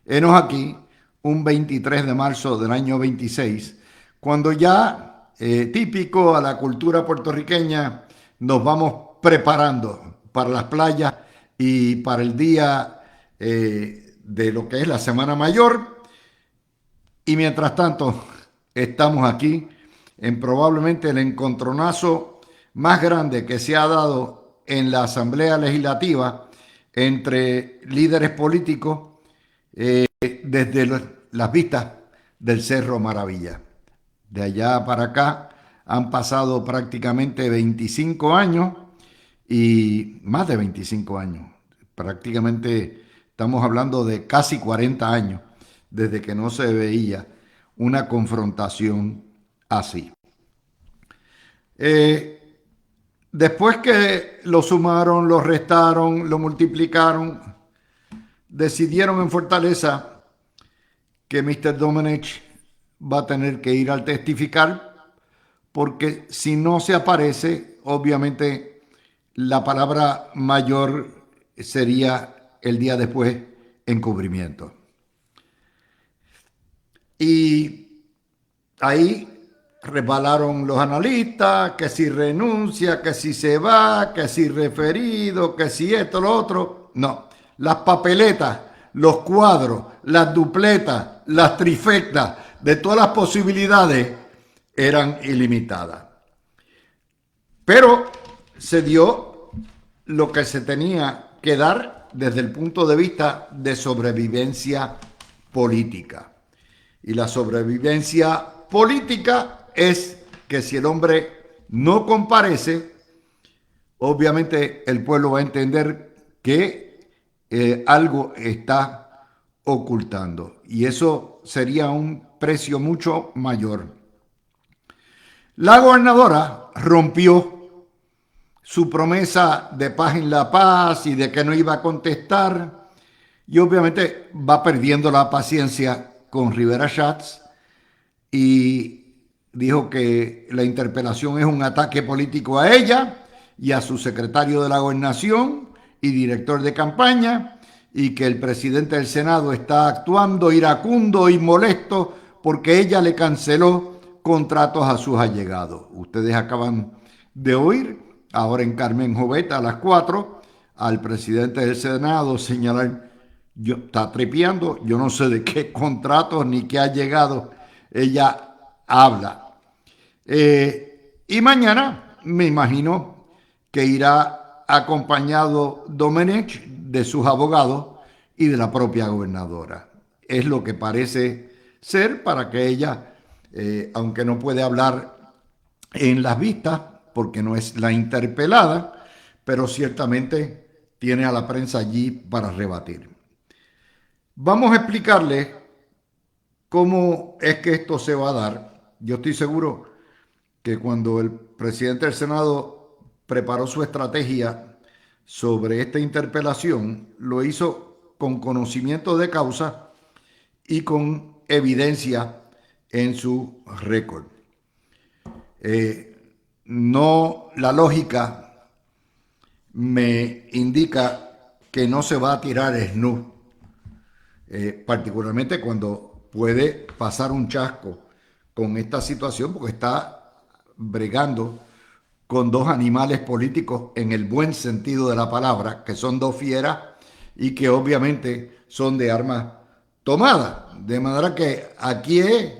Henos aquí, un 23 de marzo del año 26, cuando ya, típico a la cultura puertorriqueña, nos vamos preparando para las playas y para el día de lo que es la Semana Mayor. Y mientras tanto, estamos aquí en probablemente el encontronazo más grande que se ha dado en la Asamblea Legislativa entre líderes políticos desde las vistas del Cerro Maravilla. De allá para acá han pasado prácticamente 25 años y más de 25 años. Prácticamente estamos hablando de casi 40 años desde que no se veía una confrontación así. Eh, Después que lo sumaron, lo restaron, lo multiplicaron, decidieron en Fortaleza que Mr. Domenech va a tener que ir al testificar porque si no se aparece, obviamente la palabra mayor sería el día después encubrimiento. Y ahí resbalaron los analistas, que si renuncia, que si se va, que si referido, que si esto, lo otro. No, las papeletas, los cuadros, las dupletas, las trifectas, de todas las posibilidades eran ilimitadas. Pero se dio lo que se tenía que dar desde el punto de vista de sobrevivencia política. Y la sobrevivencia política es que si el hombre no comparece, obviamente el pueblo va a entender que algo está ocultando. Y eso sería un precio mucho mayor. La gobernadora rompió su promesa de paz en la paz y de que no iba a contestar. Y obviamente va perdiendo la paciencia con Rivera Schatz y dijo que la interpelación es un ataque político a ella y a su secretario de la gobernación y director de campaña y que el presidente del Senado está actuando iracundo y molesto porque ella le canceló contratos a sus allegados. Ustedes acaban de oír ahora en Carmen Jovet a las 4 al presidente del Senado señalar, está tripeando, yo no sé de qué contratos ni qué ha llegado, ella habla. Y mañana me imagino que irá acompañado Domenech de sus abogados y de la propia gobernadora. Es lo que parece ser para que ella, aunque no puede hablar en las vistas, porque no es la interpelada, pero ciertamente tiene a la prensa allí para rebatir. Vamos a explicarle cómo es que esto se va a dar. Yo estoy seguro que cuando el presidente del Senado preparó su estrategia sobre esta interpelación, lo hizo con conocimiento de causa y con evidencia en su récord. No, la lógica me indica que no se va a tirar snus, particularmente cuando puede pasar un chasco con esta situación, porque está bregando con dos animales políticos en el buen sentido de la palabra, que son dos fieras y que obviamente son de armas tomadas. De manera que aquí es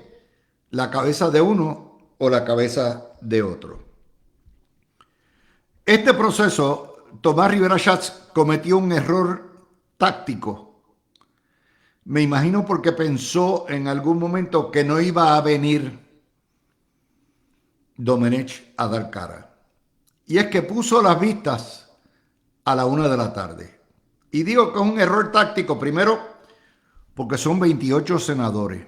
la cabeza de uno o la cabeza de otro. Este proceso, Tomás Rivera Schatz cometió un error táctico. Me imagino porque pensó en algún momento que no iba a venir Domenech a dar cara. Y es que puso las vistas a la 1 de la tarde. Y digo que es un error táctico, primero, porque son 28 senadores.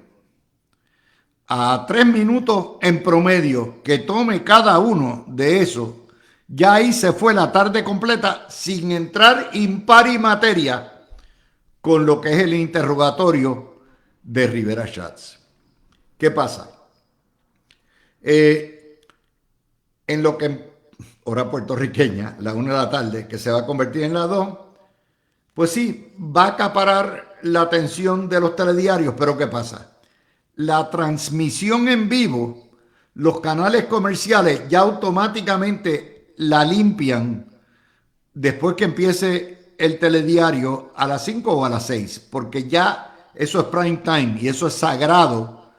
A 3 minutos en promedio que tome cada uno de esos, ya ahí se fue la tarde completa sin entrar impari materia con lo que es el interrogatorio de Rivera Schatz. ¿Qué pasa? En lo que hora puertorriqueña, la 1 de la tarde, que se va a convertir en la 2, pues sí, va a acaparar la atención de los telediarios, pero ¿qué pasa? La transmisión en vivo, los canales comerciales ya automáticamente la limpian después que empiece el telediario a las 5 o a las 6, porque ya eso es prime time y eso es sagrado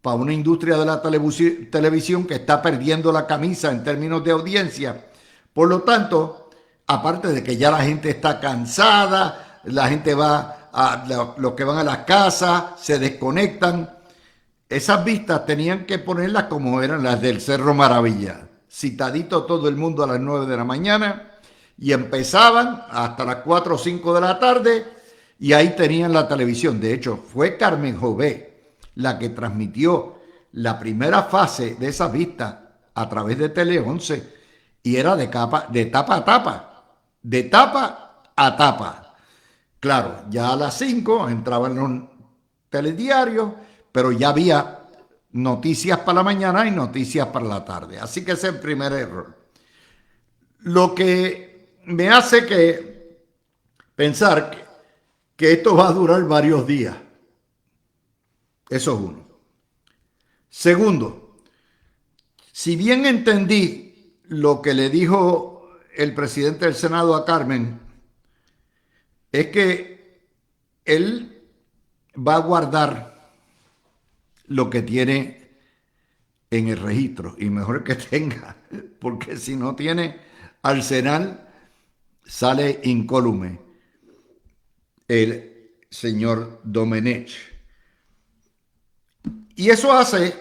para una industria de la televisión que está perdiendo la camisa en términos de audiencia. Por lo tanto, aparte de que ya la gente está cansada, la gente va los que van a las casas, se desconectan. Esas vistas tenían que ponerlas como eran las del Cerro Maravilla. Citadito todo el mundo a las 9 de la mañana y empezaban hasta las 4 o 5 de la tarde y ahí tenían la televisión. De hecho, fue Carmen Jové la que transmitió la primera fase de esas vistas a través de Tele 11 y era de tapa a tapa, de tapa a tapa. Claro, ya a las 5 entraban los telediarios, pero ya había noticias para la mañana y noticias para la tarde. Así que ese es el primer error. Lo que me hace pensar que esto va a durar varios días. Eso es uno. Segundo, si bien entendí lo que le dijo el presidente del Senado a Carmen, es que él va a guardar lo que tiene en el registro y mejor que tenga, porque si no tiene arsenal, sale incólume el señor Domenech. Y eso hace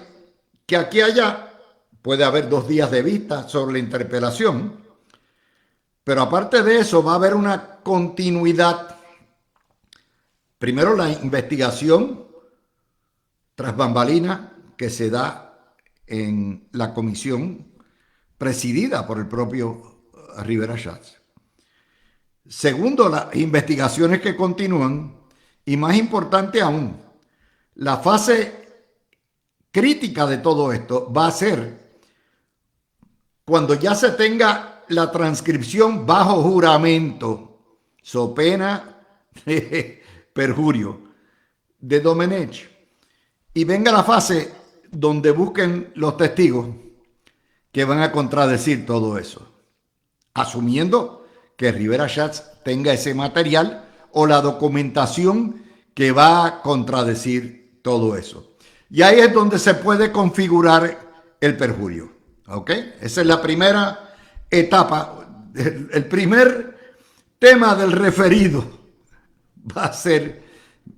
que aquí haya, puede haber 2 días de vista sobre la interpelación, pero aparte de eso va a haber una continuidad. Primero la investigación tras bambalina que se da en la comisión presidida por el propio Rivera Schatz. Segundo, las investigaciones que continúan y más importante aún, la fase crítica de todo esto va a ser cuando ya se tenga la transcripción bajo juramento, so pena de perjurio de Domenech, y venga la fase donde busquen los testigos que van a contradecir todo eso, asumiendo que Rivera Schatz tenga ese material o la documentación que va a contradecir todo eso. Y ahí es donde se puede configurar el perjurio. ¿Ok? Esa es la primera etapa. El primer tema del referido va a ser,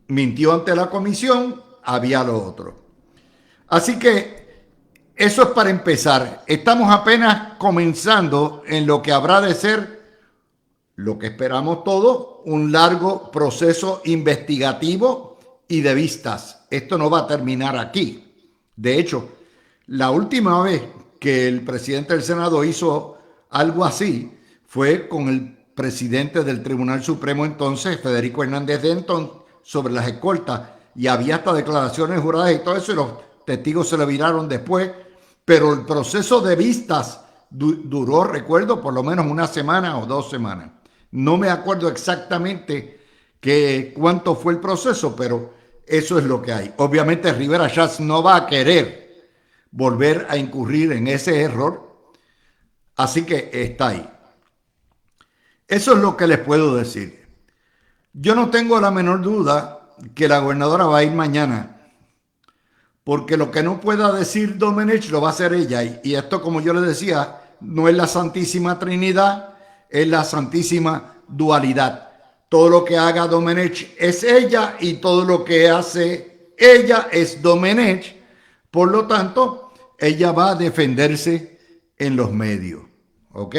mintió ante la comisión, había lo otro. Así que eso es para empezar. Estamos apenas comenzando en lo que habrá de ser, lo que esperamos todos, un largo proceso investigativo y de vistas. Esto no va a terminar aquí. De hecho, la última vez que el presidente del Senado hizo algo así fue con el presidente del Tribunal Supremo entonces, Federico Hernández Denton, sobre las escoltas, y había hasta declaraciones juradas y todo eso, y los testigos se le viraron después, pero el proceso de vistas duró, recuerdo, por lo menos 1 semana o 2 semanas. No me acuerdo exactamente cuánto fue el proceso, pero eso es lo que hay. Obviamente Rivera Schatz no va a querer volver a incurrir en ese error, así que está ahí. Eso es lo que les puedo decir. Yo no tengo la menor duda que la gobernadora va a ir mañana, porque lo que no pueda decir Domenech lo va a hacer ella. Y esto, como yo les decía, no es la Santísima Trinidad, es la Santísima Dualidad. Todo lo que haga Domenech es ella y todo lo que hace ella es Domenech. Por lo tanto, ella va a defenderse en los medios. ¿Ok?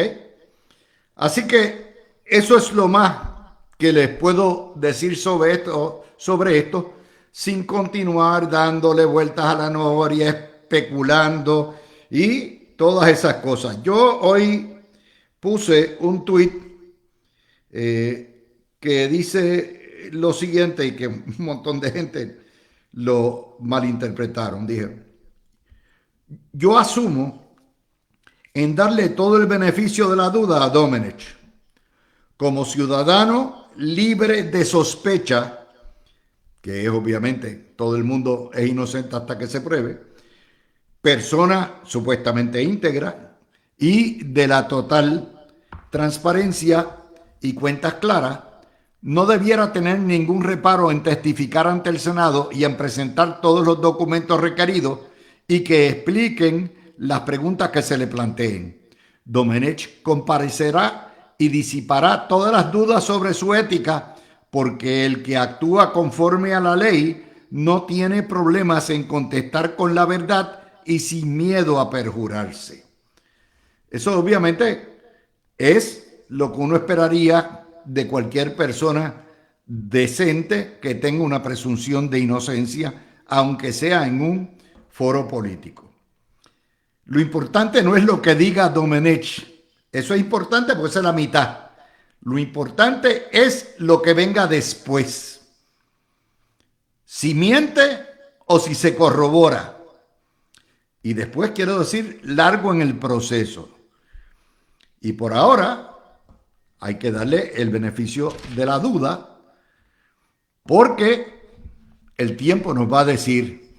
Así que eso es lo más que les puedo decir sobre esto, sin continuar dándole vueltas a la noria, especulando y todas esas cosas. Yo hoy puse un tuit que dice lo siguiente y que un montón de gente lo malinterpretaron. Dije, yo asumo en darle todo el beneficio de la duda a Domenech como ciudadano libre de sospecha que es obviamente todo el mundo es inocente hasta que se pruebe, persona supuestamente íntegra y de la total transparencia y cuentas claras, no debiera tener ningún reparo en testificar ante el Senado y en presentar todos los documentos requeridos y que expliquen las preguntas que se le planteen. Domenech comparecerá y disipará todas las dudas sobre su ética, porque el que actúa conforme a la ley no tiene problemas en contestar con la verdad y sin miedo a perjurarse. Eso obviamente es lo que uno esperaría de cualquier persona decente que tenga una presunción de inocencia, aunque sea en un foro político. Lo importante no es lo que diga Domenech. Eso es importante porque esa es la mitad. Lo importante es lo que venga después. Si miente o si se corrobora. Y después quiero decir largo en el proceso. Y por ahora hay que darle el beneficio de la duda porque el tiempo nos va a decir.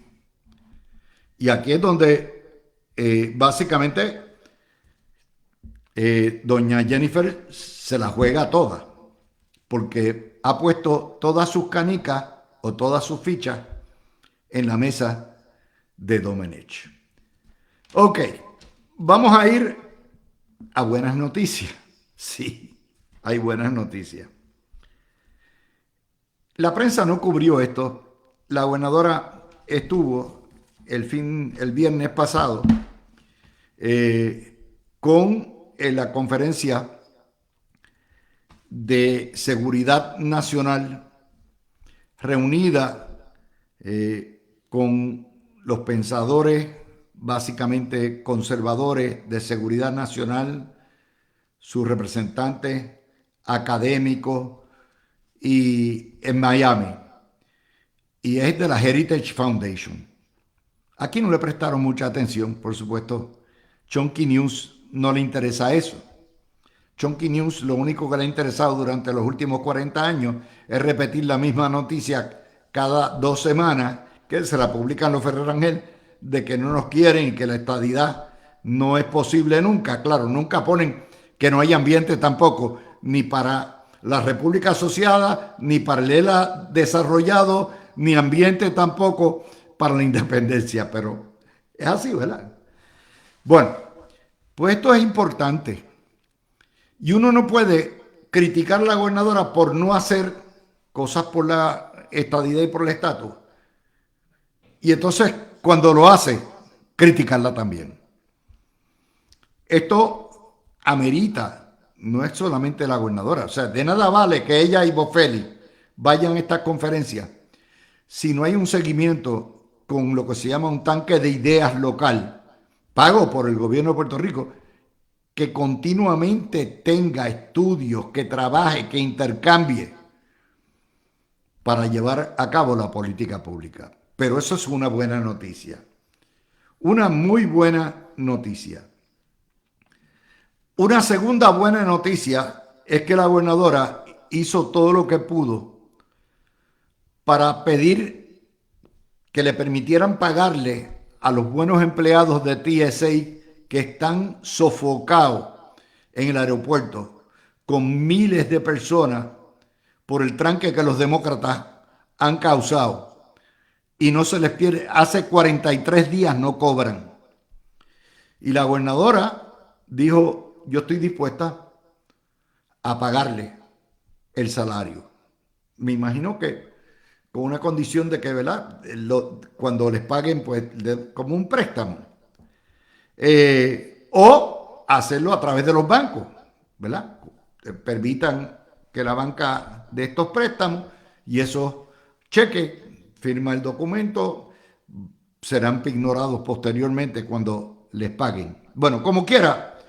Y aquí es donde básicamente doña Jennifer se la juega toda porque ha puesto todas sus canicas o todas sus fichas en la mesa de Domenech. Ok, vamos a ir a buenas noticias. Sí, hay buenas noticias. La prensa no cubrió esto. La gobernadora estuvo el viernes pasado con la conferencia de seguridad nacional reunida con los pensadores básicamente conservadores de seguridad nacional, sus representantes académicos y en Miami. Y es de la Heritage Foundation. Aquí no le prestaron mucha atención, por supuesto. Chunky News no le interesa eso. Chunky News lo único que le ha interesado durante los últimos 40 años es repetir la misma noticia cada 2 semanas, que se la publican los Ferrer Ángel, de que no nos quieren y que la estadidad no es posible nunca. Claro, nunca ponen que no hay ambiente tampoco, ni para la República Asociada, ni para el ELA desarrollado, ni ambiente tampoco para la independencia, pero es así, ¿verdad? Bueno, pues esto es importante. Y uno no puede criticar a la gobernadora por no hacer cosas por la estadidad y por el estatus. Y entonces, cuando lo hace, criticarla también. Esto amerita, no es solamente la gobernadora. O sea, de nada vale que ella y Boffelli vayan a esta conferencia si no hay un seguimiento con lo que se llama un tanque de ideas local, pago por el gobierno de Puerto Rico, que continuamente tenga estudios, que trabaje, que intercambie para llevar a cabo la política pública. Pero eso es una buena noticia. Una muy buena noticia. Una segunda buena noticia es que la gobernadora hizo todo lo que pudo para pedir que le permitieran pagarle a los buenos empleados de TSA que están sofocados en el aeropuerto con miles de personas por el tranque que los demócratas han causado y no se les pierde, hace 43 días no cobran. Y la gobernadora dijo, yo estoy dispuesta a pagarle el salario. Me imagino que con una condición de que, ¿verdad? Cuando les paguen, pues, como un préstamo. O hacerlo a través de los bancos, ¿verdad? Permitan que la banca dé estos préstamos y esos cheques, firma el documento, serán ignorados posteriormente cuando les paguen. Bueno, como quiera,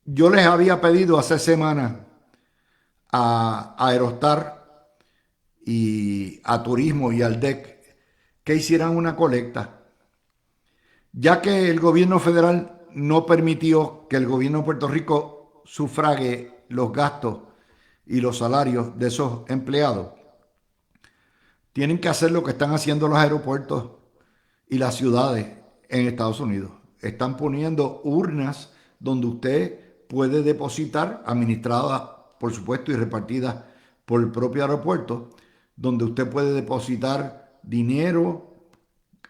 yo les había pedido hace semanas a Aerostar y a Turismo y al DEC que hicieran una colecta, ya que el gobierno federal no permitió que el gobierno de Puerto Rico sufrague los gastos y los salarios de esos empleados, tienen que hacer lo que están haciendo los aeropuertos y las ciudades en Estados Unidos. Están poniendo urnas donde usted puede depositar, administradas por supuesto y repartidas por el propio aeropuerto, donde usted puede depositar dinero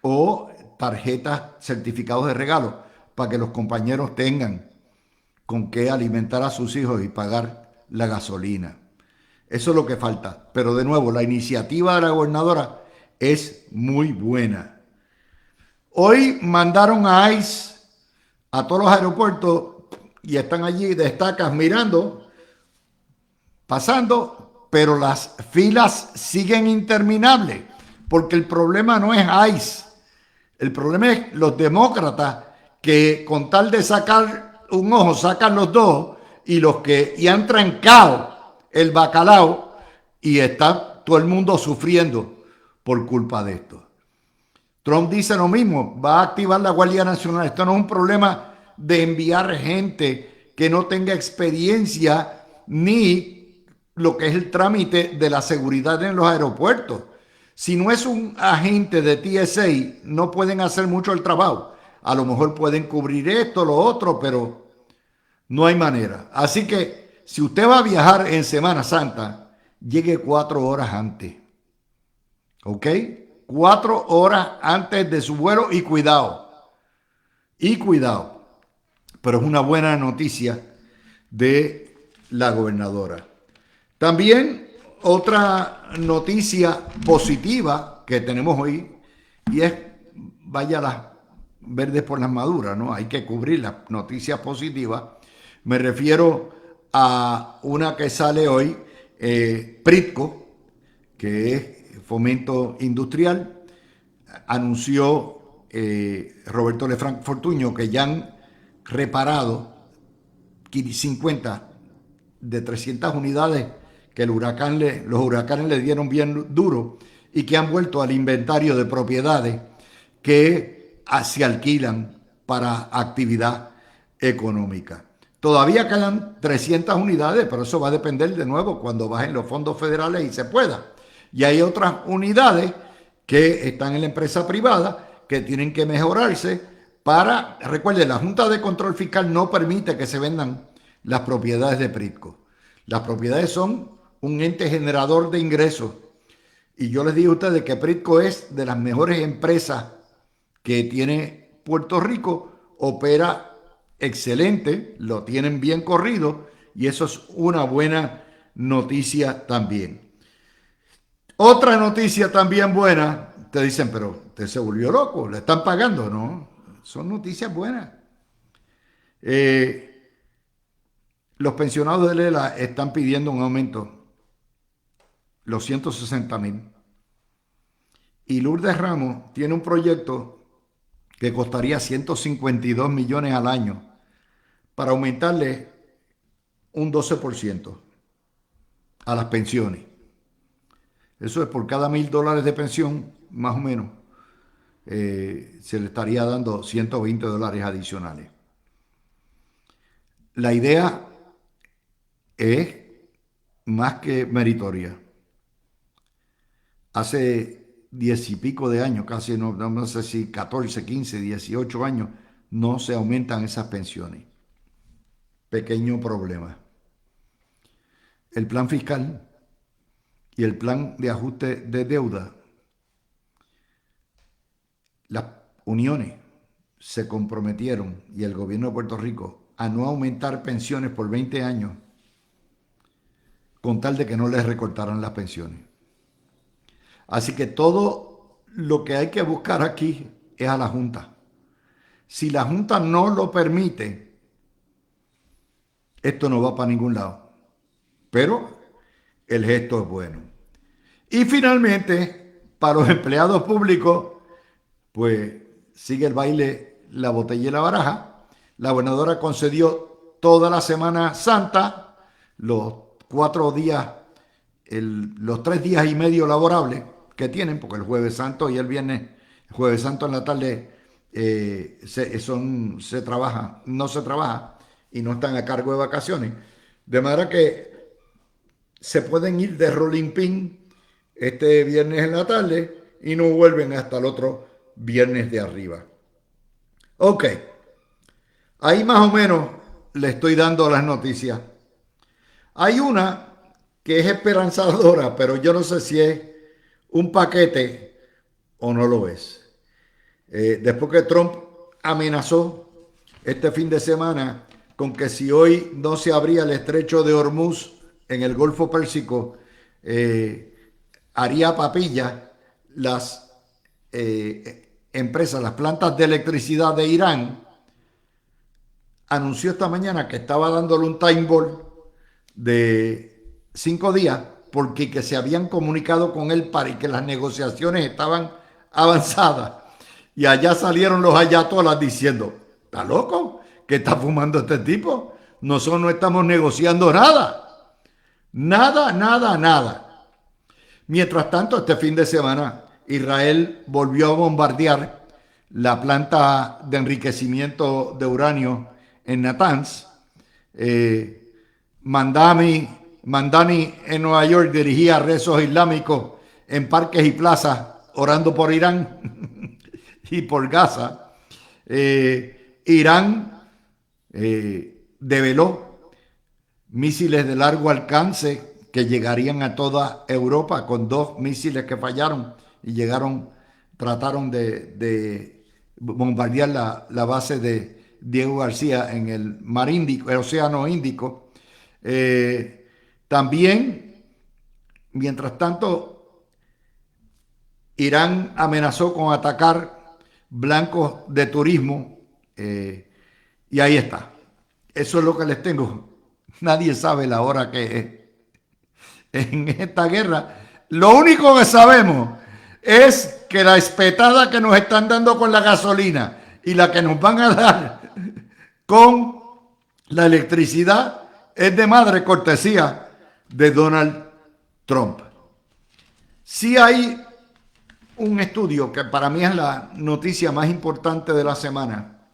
o tarjetas, certificados de regalo, para que los compañeros tengan con qué alimentar a sus hijos y pagar la gasolina. Eso es lo que falta. Pero de nuevo, la iniciativa de la gobernadora es muy buena. Hoy mandaron a ICE a todos los aeropuertos y están allí de estacas mirando, pasando, pero las filas siguen interminables, porque el problema no es ICE, el problema es los demócratas que con tal de sacar un ojo sacan los dos y han trancado el bacalao y está todo el mundo sufriendo por culpa de esto. Trump dice lo mismo, va a activar la Guardia Nacional. Esto no es un problema de enviar gente que no tenga experiencia ni lo que es el trámite de la seguridad en los aeropuertos. Si no es un agente de TSA, no pueden hacer mucho el trabajo. A lo mejor pueden cubrir esto, lo otro, pero no hay manera. Así que si usted va a viajar en Semana Santa, llegue 4 horas antes. ¿Ok? 4 horas antes de su vuelo y cuidado. Y cuidado. Pero es una buena noticia de la gobernadora. También otra noticia positiva que tenemos hoy y es vaya las verdes por las maduras, ¿no? Hay que cubrir las noticias positivas. Me refiero a una que sale hoy, Pritco, que es Fomento Industrial, anunció Roberto Lefranc Fortuño que ya han reparado 50 de 300 unidades que los huracanes le dieron bien duro y que han vuelto al inventario de propiedades que se alquilan para actividad económica. Todavía quedan 300 unidades, pero eso va a depender de nuevo cuando bajen los fondos federales y se pueda. Y hay otras unidades que están en la empresa privada que tienen que mejorarse para, recuerden, la Junta de Control Fiscal no permite que se vendan las propiedades de Pritco. Las propiedades son un ente generador de ingresos. Y yo les digo a ustedes que Pritco es de las mejores empresas que tiene Puerto Rico, opera excelente, lo tienen bien corrido y eso es una buena noticia también. Otra noticia también buena, te dicen, pero usted se volvió loco, le están pagando, ¿no? Son noticias buenas. Los pensionados de Lela están pidiendo un aumento, los 160,000. Y Lourdes Ramos tiene un proyecto que costaría 152 millones al año para aumentarle un 12% a las pensiones. Eso es por cada $1,000 de pensión, más o menos, se le estaría dando $120 adicionales. La idea es más que meritoria. Hace 10 y pico de años, casi no sé si 14, 15, 18 años, no se aumentan esas pensiones. Pequeño problema. El plan fiscal y el plan de ajuste de deuda, las uniones se comprometieron y el gobierno de Puerto Rico a no aumentar pensiones por 20 años con tal de que no les recortaran las pensiones. Así que todo lo que hay que buscar aquí es a la Junta. Si la Junta no lo permite, esto no va para ningún lado. Pero el gesto es bueno. Y finalmente, para los empleados públicos, pues sigue el baile, la botella y la baraja. La gobernadora concedió toda la Semana Santa, los 4 días, los 3 días y medio laborables que tienen, porque el Jueves Santo y el viernes, el Jueves Santo en la tarde se trabaja, no se trabaja y no están a cargo de vacaciones. De manera que se pueden ir de rolling pin este viernes en la tarde y no vuelven hasta el otro viernes de arriba. Ok, ahí más o menos le estoy dando las noticias. Hay una que es esperanzadora, pero yo no sé si es un paquete o no lo es. Después que Trump amenazó este fin de semana con que si hoy no se abría el estrecho de Hormuz en el Golfo Pérsico, haría papilla las empresas, las plantas de electricidad de Irán, anunció esta mañana que estaba dándole un time ball de 5 días porque que se habían comunicado con él para y que las negociaciones estaban avanzadas. Y allá salieron los ayatolas diciendo, ¿está loco? ¿Qué está fumando este tipo? Nosotros no estamos negociando nada. Nada, nada, nada. Mientras tanto, este fin de semana, Israel volvió a bombardear la planta de enriquecimiento de uranio en Natanz. Mandani en Nueva York dirigía rezos islámicos en parques y plazas orando por Irán y por Gaza. Irán develó misiles de largo alcance que llegarían a toda Europa con 2 misiles que fallaron y trataron de bombardear la base de Diego García en el mar Índico, el Océano Índico. También, mientras tanto, Irán amenazó con atacar blancos de turismo y ahí está. Eso es lo que les tengo. Nadie sabe la hora que es en esta guerra. Lo único que sabemos es que la espetada que nos están dando con la gasolina y la que nos van a dar con la electricidad es de madre cortesía de Donald Trump. Sí hay un estudio que para mí es la noticia más importante de la semana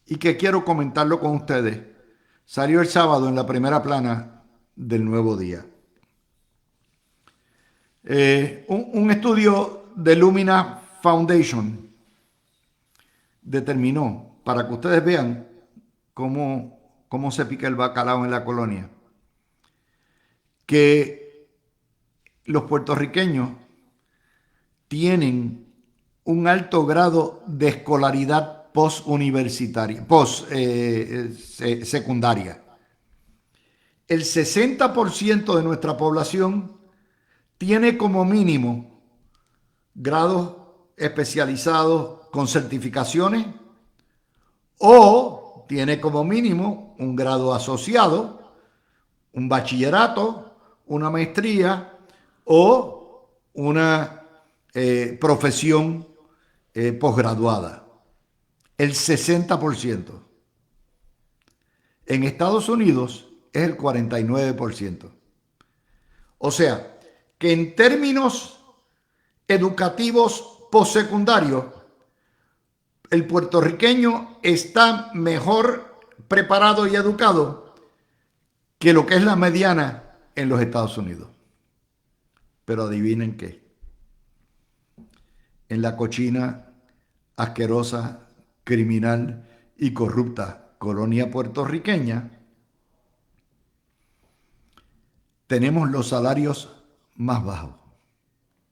y que quiero comentarlo con ustedes. Salió el sábado en la primera plana del Nuevo Día. Un estudio de Lumina Foundation determinó, para que ustedes vean cómo se pica el bacalao en la colonia, que los puertorriqueños tienen un alto grado de escolaridad postuniversitaria, secundaria. El 60% de nuestra población tiene como mínimo grados especializados con certificaciones o tiene como mínimo un grado asociado, un bachillerato, una maestría o una profesión posgraduada. El 60%. En Estados Unidos es el 49%. O sea, que en términos educativos postsecundarios, el puertorriqueño está mejor preparado y educado que lo que es la mediana en los Estados Unidos. Pero adivinen qué. En la cochina, asquerosa, criminal y corrupta colonia puertorriqueña, tenemos los salarios más bajos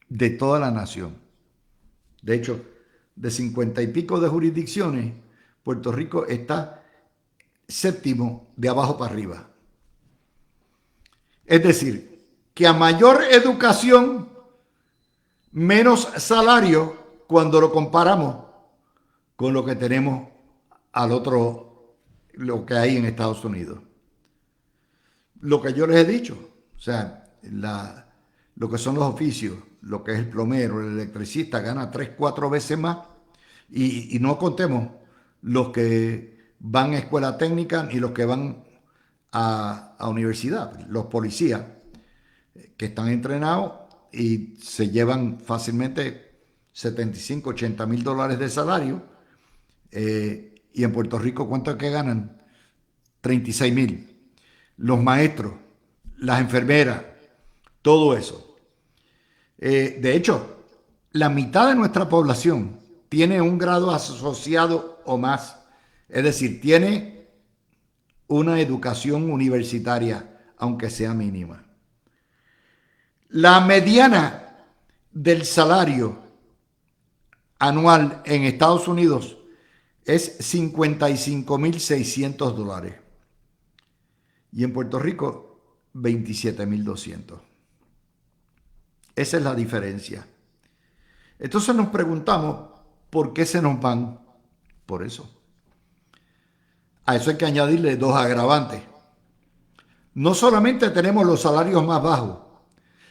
de toda la nación. De hecho, de 50 y pico de jurisdicciones, Puerto Rico está séptimo de abajo para arriba. Es decir, que a mayor educación, menos salario cuando lo comparamos con lo que tenemos lo que hay en Estados Unidos. Lo que yo les he dicho, o sea, lo que son los oficios, lo que es el plomero, el electricista, gana 3, 4 veces más y no contemos los que van a escuela técnica y los que van a universidad, los policías que están entrenados y se llevan fácilmente 75, 80 mil dólares de salario y en Puerto Rico ¿cuánto es que ganan? 36 mil. Los maestros, las enfermeras, todo eso. De hecho, la mitad de nuestra población tiene un grado asociado o más. Es decir, tiene una educación universitaria, aunque sea mínima. La mediana del salario anual en Estados Unidos es $55,600 y en Puerto Rico 27,200. Esa es la diferencia. Entonces nos preguntamos por qué se nos van por eso. A eso hay que añadirle dos agravantes. No solamente tenemos los salarios más bajos,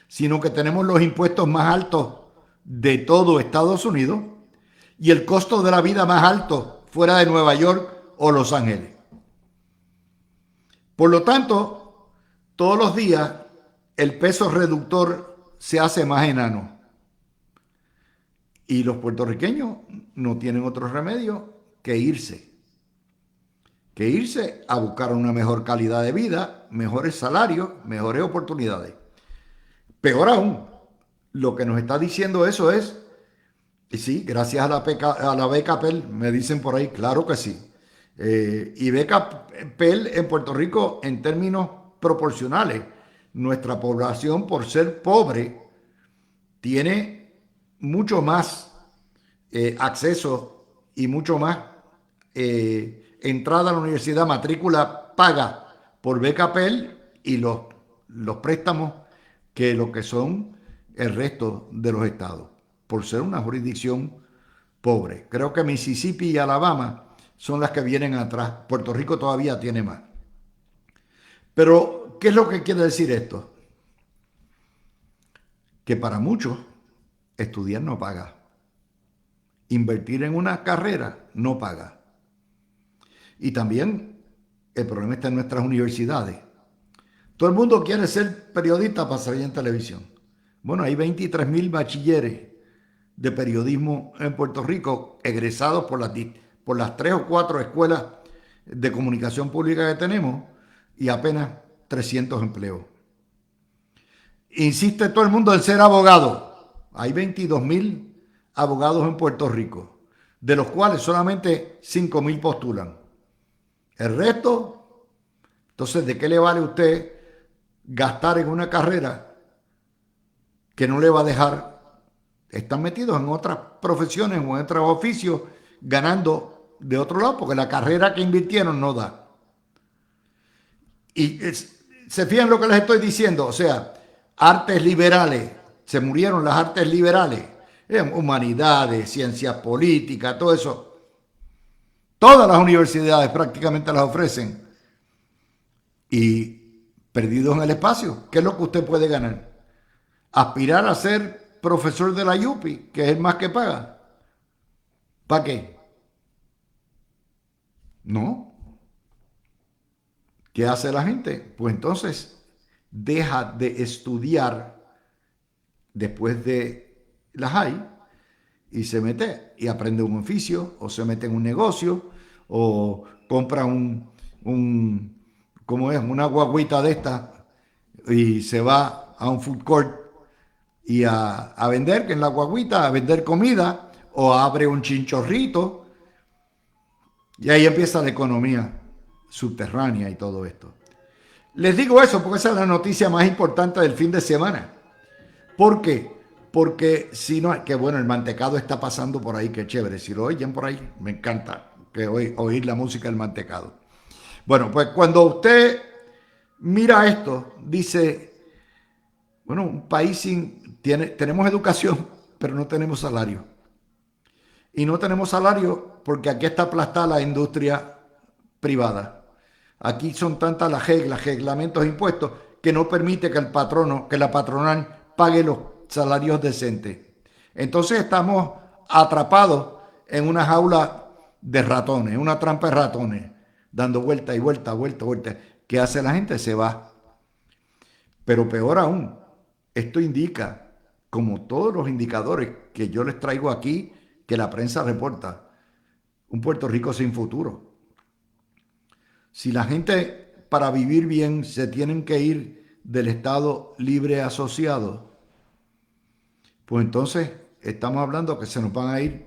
sino que tenemos los impuestos más altos de todo Estados Unidos y el costo de la vida más alto fuera de Nueva York o Los Ángeles. Por lo tanto, todos los días el peso reductor se hace más enano. Y los puertorriqueños no tienen otro remedio que irse. Que irse a buscar una mejor calidad de vida, mejores salarios, mejores oportunidades. Peor aún, lo que nos está diciendo eso es, y sí, gracias a la beca PEL, me dicen por ahí, claro que sí. Y beca PEL en Puerto Rico en términos proporcionales. Nuestra población, por ser pobre, tiene mucho más acceso y mucho más entrada a la universidad, matrícula paga por beca PEL y los préstamos que lo que son el resto de los estados, por ser una jurisdicción pobre. Creo que Mississippi y Alabama son las que vienen atrás. Puerto Rico todavía tiene más. Pero, ¿qué es lo que quiere decir esto? Que para muchos estudiar no paga. Invertir en una carrera no paga. Y también el problema está en nuestras universidades. Todo el mundo quiere ser periodista para salir en televisión. Bueno, hay 23,000 bachilleres de periodismo en Puerto Rico egresados por las 3 o 4 escuelas de comunicación pública que tenemos y apenas 300 empleos. Insiste todo el mundo en ser abogado. Hay 22,000 abogados en Puerto Rico, de los cuales solamente 5,000 postulan. El resto, entonces, ¿de qué le vale a usted gastar en una carrera que no le va a dejar? Están metidos en otras profesiones o en otros oficios ganando de otro lado, porque la carrera que invirtieron no da. Y se fijan lo que les estoy diciendo, o sea, artes liberales, se murieron las artes liberales, humanidades, ciencias políticas, todo eso. Todas las universidades prácticamente las ofrecen. Y perdidos en el espacio, ¿qué es lo que usted puede ganar? Aspirar a ser profesor de la UPI, que es el más que paga. ¿Para qué? No. ¿Qué hace la gente? Pues entonces deja de estudiar después de la high y se mete y aprende un oficio o se mete en un negocio o compra ¿cómo es? Una guaguita de esta y se va a un food court y a vender, que en la guaguita, a vender comida o abre un chinchorrito y ahí empieza la economía subterránea y todo esto. Les digo eso porque esa es la noticia más importante del fin de semana. ¿Por qué? Porque si no, que bueno, el mantecado está pasando por ahí, qué chévere. Si lo oyen por ahí, me encanta oír la música del mantecado. Bueno, pues cuando usted mira esto, dice, bueno, un país tenemos educación, pero no tenemos salario. Y no tenemos salario porque aquí está aplastada la industria privada. Aquí son tantas las reglas, reglamentos, impuestos, que no permite que la patronal pague los salarios decentes. Entonces estamos atrapados en una jaula de ratones, una trampa de ratones, dando vuelta y vuelta, vuelta, vuelta. ¿Qué hace la gente? Se va. Pero peor aún, esto indica, como todos los indicadores que yo les traigo aquí, que la prensa reporta, un Puerto Rico sin futuro. Si la gente para vivir bien se tienen que ir del Estado libre asociado, pues entonces estamos hablando que se nos van a ir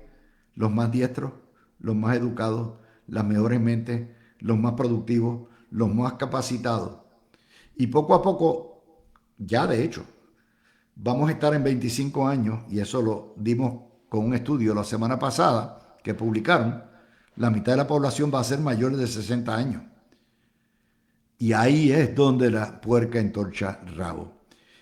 los más diestros, los más educados, las mejores mentes, los más productivos, los más capacitados. Y poco a poco, ya de hecho, vamos a estar en 25 años, y eso lo dimos con un estudio la semana pasada que publicaron, la mitad de la población va a ser mayor de 60 años. Y ahí es donde la puerca entorcha rabo.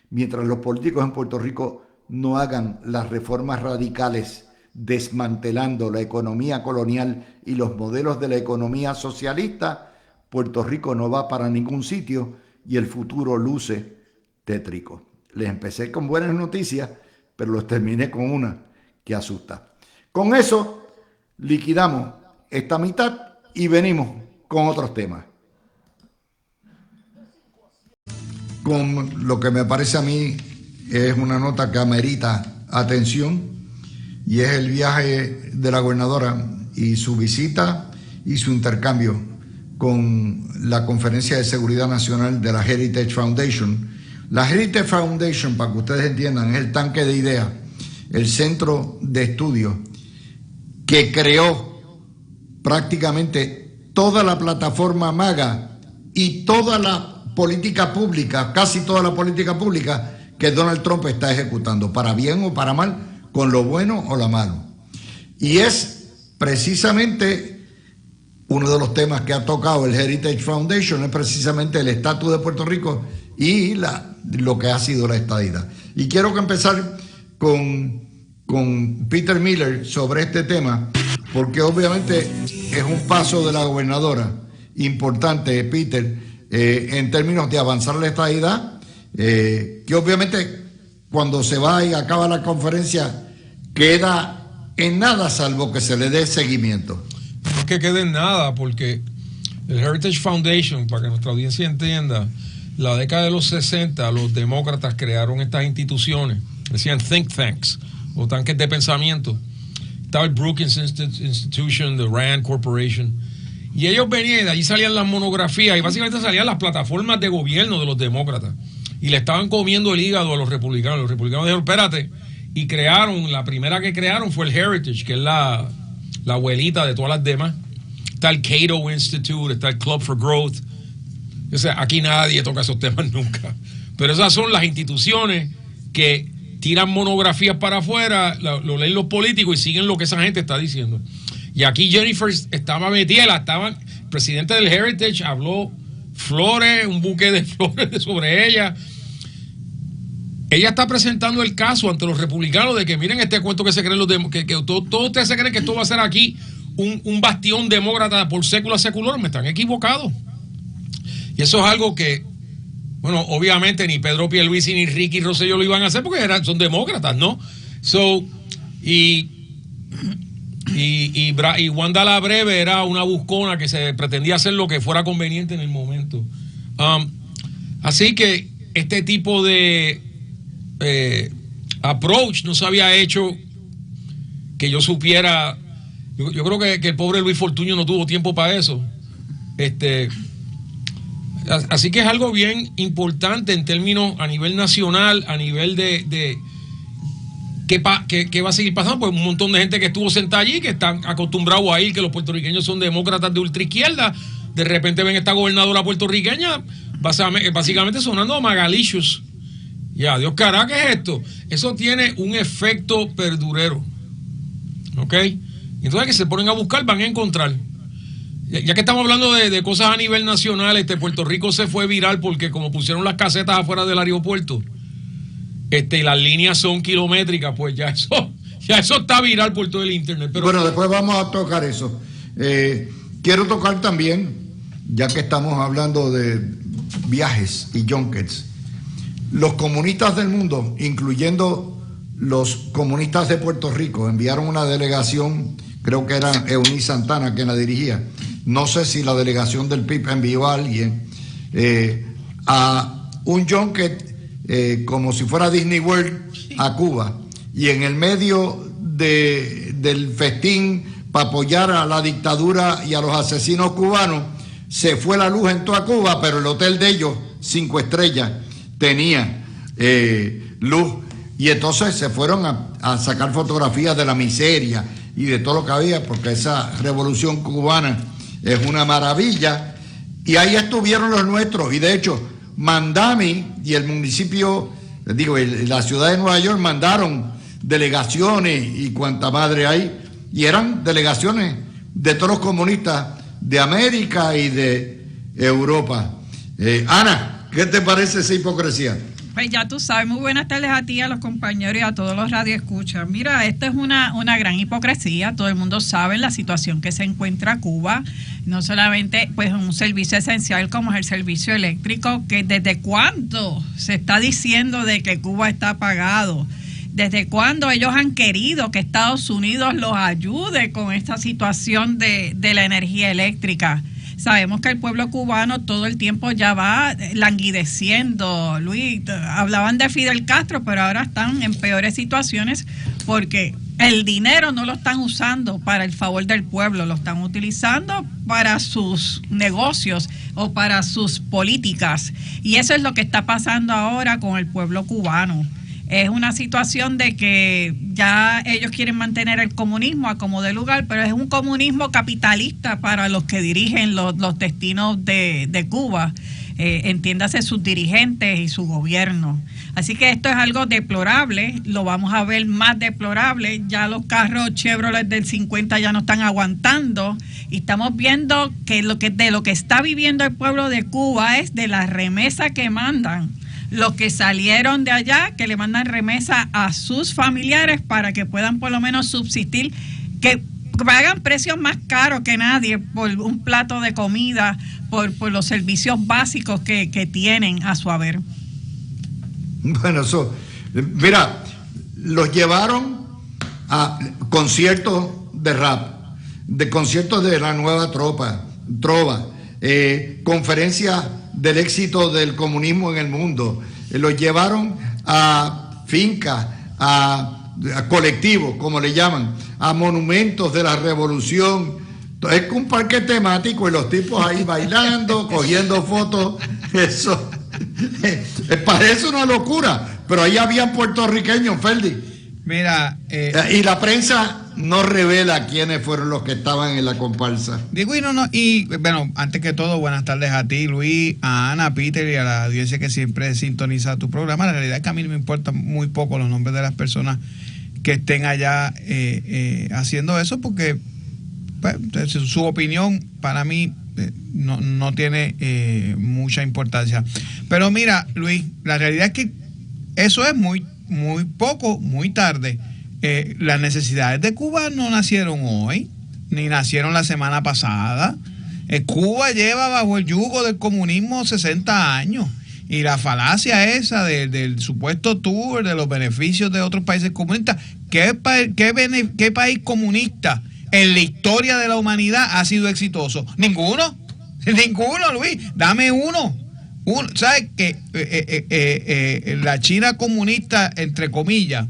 Mientras los políticos en Puerto Rico no hagan las reformas radicales desmantelando la economía colonial y los modelos de la economía socialista, Puerto Rico no va para ningún sitio y el futuro luce tétrico. Les empecé con buenas noticias, pero los terminé con una que asusta. Con eso liquidamos esta mitad y venimos con otros temas. Con lo que me parece a mí es una nota que amerita atención, y es el viaje de la gobernadora y su visita y su intercambio con la Conferencia de Seguridad Nacional de la Heritage Foundation. La Heritage Foundation, para que ustedes entiendan, es el tanque de ideas, el centro de estudio que creó prácticamente toda la plataforma MAGA y toda la política pública, casi toda la política pública que Donald Trump está ejecutando, para bien o para mal, con lo bueno o lo malo. Y es precisamente uno de los temas que ha tocado el Heritage Foundation, es precisamente el estatus de Puerto Rico y lo que ha sido la estadidad. Y quiero que empezar con Peter Miller sobre este tema, porque obviamente es un paso de la gobernadora importante, Peter, en términos de avanzar la estadidad, que obviamente cuando se va y acaba la conferencia queda en nada salvo que se le dé seguimiento. No es que quede en nada, porque el Heritage Foundation, para que nuestra audiencia entienda, la década de los 60 los demócratas crearon estas instituciones, decían think tanks o tanques de pensamiento. Estaba el Brookings Institution, the Rand Corporation, y ellos venían, de allí salían las monografías y básicamente salían las plataformas de gobierno de los demócratas, y le estaban comiendo el hígado a los republicanos. Los republicanos dijeron, espérate, y crearon, la primera que crearon fue el Heritage, que es la abuelita de todas las demás. Está el Cato Institute, está el Club for Growth. O sea, aquí nadie toca esos temas nunca. Pero esas son las instituciones que tiran monografías para afuera, lo leen los políticos y siguen lo que esa gente está diciendo. Y aquí Jennifer estaba metida, el presidente del Heritage habló flores, un buque de flores sobre ella. Ella está presentando el caso ante los republicanos de que miren este cuento que se creen los demócratas, que todos ustedes se creen que esto va a ser aquí un bastión demócrata por século secular. Me están equivocados. Y eso es algo que, bueno, obviamente ni Pedro Pierluisi ni Ricky Rosselló lo iban a hacer porque son demócratas, ¿no? Y Wanda la Breve era una buscona que se pretendía hacer lo que fuera conveniente en el momento. Así que este tipo de approach no se había hecho que yo supiera. Yo creo que el pobre Luis Fortuño no tuvo tiempo para eso. Así que es algo bien importante en términos a nivel nacional, a nivel de ¿qué va a seguir pasando? Pues un montón de gente que estuvo sentada allí, que están acostumbrados a ir, que los puertorriqueños son demócratas de ultraizquierda, de repente ven esta gobernadora puertorriqueña básicamente sonando a Magalicious. Ya, Dios cara, ¿qué es esto? Eso tiene un efecto perdurero. ¿Ok? Entonces que se ponen a buscar, van a encontrar. Ya que estamos hablando de cosas a nivel nacional, Puerto Rico se fue viral porque como pusieron las casetas afuera del aeropuerto, y las líneas son kilométricas, pues ya eso está viral por todo el internet. Pero bueno, después vamos a tocar eso. Quiero tocar también, ya que estamos hablando de viajes y junkets, los comunistas del mundo, incluyendo los comunistas de Puerto Rico, enviaron una delegación, creo que era Eunice Santana quien la dirigía, no sé si la delegación del PIB envió a alguien, a un junket como si fuera Disney World a Cuba, y en el medio del festín para apoyar a la dictadura y a los asesinos cubanos, se fue la luz en toda Cuba, pero el hotel de ellos, 5 estrellas, tenía luz Y entonces se fueron a sacar fotografías de la miseria y de todo lo que había, porque esa revolución cubana es una maravilla. Y ahí estuvieron los nuestros. Y de hecho, Mandami y el municipio, la ciudad de Nueva York mandaron delegaciones y cuanta madre hay. Y eran delegaciones de todos los comunistas de América y de Europa. Ana, ¿qué te parece esa hipocresía? Pues ya tú sabes, muy buenas tardes a ti, a los compañeros y a todos los radioescuchas. Mira, esto es una gran hipocresía. Todo el mundo sabe la situación que se encuentra Cuba. No solamente pues un servicio esencial como es el servicio eléctrico, que desde cuándo se está diciendo de que Cuba está apagado. ¿Desde cuándo ellos han querido que Estados Unidos los ayude con esta situación de la energía eléctrica? Sabemos que el pueblo cubano todo el tiempo ya va languideciendo. Luis, hablaban de Fidel Castro, pero ahora están en peores situaciones porque el dinero no lo están usando para el favor del pueblo, lo están utilizando para sus negocios o para sus políticas. Y eso es lo que está pasando ahora con el pueblo cubano. Es una situación de que ya ellos quieren mantener el comunismo a como de lugar, pero es un comunismo capitalista para los que dirigen los destinos de Cuba, entiéndase sus dirigentes y su gobierno. Así que esto es algo deplorable, lo vamos a ver más deplorable. Ya los carros Chevrolet del 50 ya no están aguantando y estamos viendo que de lo que está viviendo el pueblo de Cuba es de la remesa que mandan. Los que salieron de allá, que le mandan remesa a sus familiares para que puedan por lo menos subsistir, que pagan precios más caros que nadie por un plato de comida, por los servicios básicos que tienen a su haber. Bueno, mira, los llevaron a conciertos de rap, de conciertos de la nueva trova, conferencias del éxito del comunismo en el mundo. Los llevaron a fincas, a colectivos, como le llaman, a monumentos de la revolución. Es un parque temático y los tipos ahí bailando, cogiendo fotos. Eso parece una locura, pero ahí había puertorriqueños, Ferdi. Mira, y la prensa no revela quiénes fueron los que estaban en la comparsa. Y bueno, antes que todo, buenas tardes a ti, Luis, a Ana, a Peter y a la audiencia que siempre sintoniza tu programa. La realidad es que a mí me importan muy poco los nombres de las personas que estén allá haciendo eso, porque pues, su opinión para mí no tiene mucha importancia. Pero mira, Luis, la realidad es que eso es muy poco, muy tarde. Las necesidades de Cuba no nacieron hoy, ni nacieron la semana pasada. Cuba lleva bajo el yugo del comunismo 60 años. Y la falacia esa del supuesto tour de los beneficios de otros países comunistas, ¿qué país comunista en la historia de la humanidad ha sido exitoso? Ninguno, Luis, dame uno. ¿Sabes que la China comunista, entre comillas,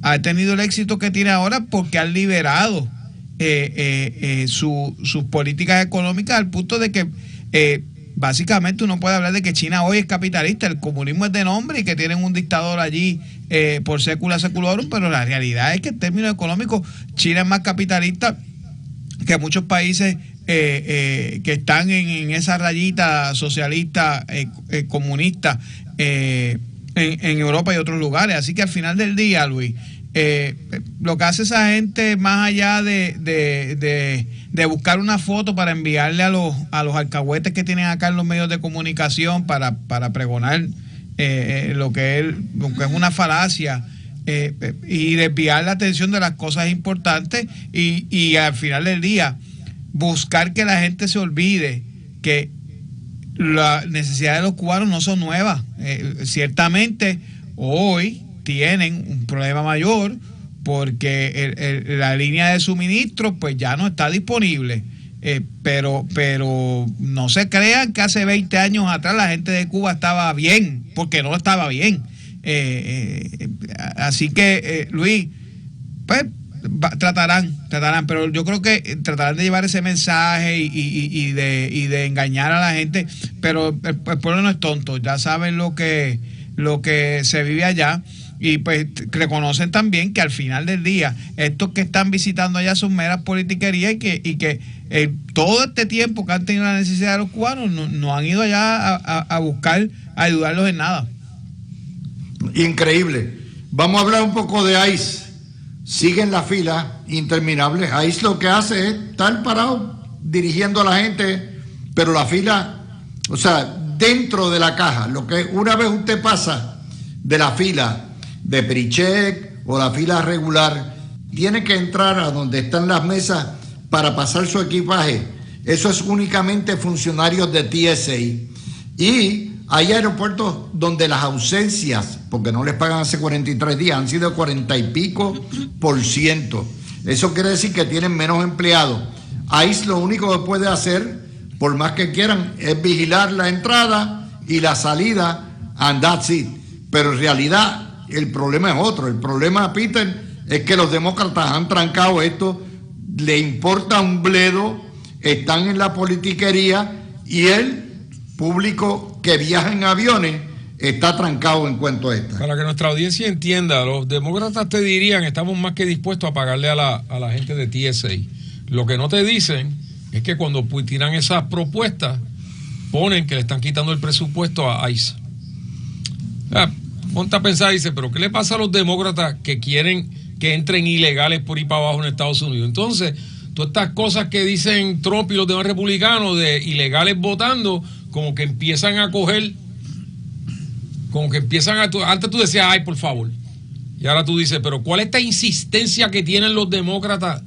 ha tenido el éxito que tiene ahora porque han liberado sus políticas económicas al punto de que básicamente uno puede hablar de que China hoy es capitalista, el comunismo es de nombre y que tienen un dictador allí por sécula seculorum, pero la realidad es que en términos económicos China es más capitalista que muchos países que están en esa rayita socialista, comunista en Europa y otros lugares. Así que al final del día, Luis, lo que hace esa gente, más allá de buscar una foto para enviarle a los alcahuetes que tienen acá en los medios de comunicación para pregonar lo que es una falacia, y desviar la atención de las cosas importantes y al final del día buscar que la gente se olvide que las necesidades de los cubanos no son nuevas. Ciertamente hoy tienen un problema mayor porque la línea de suministro pues ya no está disponible, pero no se crean que hace 20 años atrás la gente de Cuba estaba bien, porque no estaba bien. Así que Luis, pues tratarán, pero yo creo que tratarán de llevar ese mensaje y de engañar a la gente, pero el pueblo no es tonto, ya saben lo que lo que se vive allá. Y pues reconocen también que al final del día estos que están visitando allá son meras politiquerías y que todo este tiempo que han tenido la necesidad de los cubanos no han ido allá a buscar ayudarlos en nada. Increíble. Vamos a hablar un poco de ICE. Siguen las filas interminables. ICE lo que hace es estar parado dirigiendo a la gente, pero la fila, o sea, dentro de la caja, lo que una vez usted pasa de la fila de pre-check o la fila regular, tiene que entrar a donde están las mesas para pasar su equipaje. Eso es únicamente funcionarios de TSA. Y hay aeropuertos donde las ausencias, porque no les pagan hace 43 días, han sido 40 y pico %. Eso quiere decir que tienen menos empleados. ICE lo único que puede hacer, por más que quieran, es vigilar la entrada y la salida, and that's it. Pero en realidad el problema es otro. El problema, Peter, es que los demócratas han trancado esto, le importa un bledo, están en la politiquería y el público que viaja en aviones está trancado en cuanto a esta. Para que nuestra audiencia entienda, los demócratas te dirían, estamos más que dispuestos a pagarle a la gente de TSA. Lo que no te dicen es que cuando tiran esas propuestas, ponen que le están quitando el presupuesto a ICE. Ponte a pensar, dice, pero ¿qué le pasa a los demócratas que quieren que entren ilegales por ahí para abajo en Estados Unidos? Entonces, todas estas cosas que dicen Trump y los demás republicanos de ilegales votando, como que empiezan a coger, antes tú decías, ay, por favor, y ahora tú dices, pero ¿cuál es esta insistencia que tienen los demócratas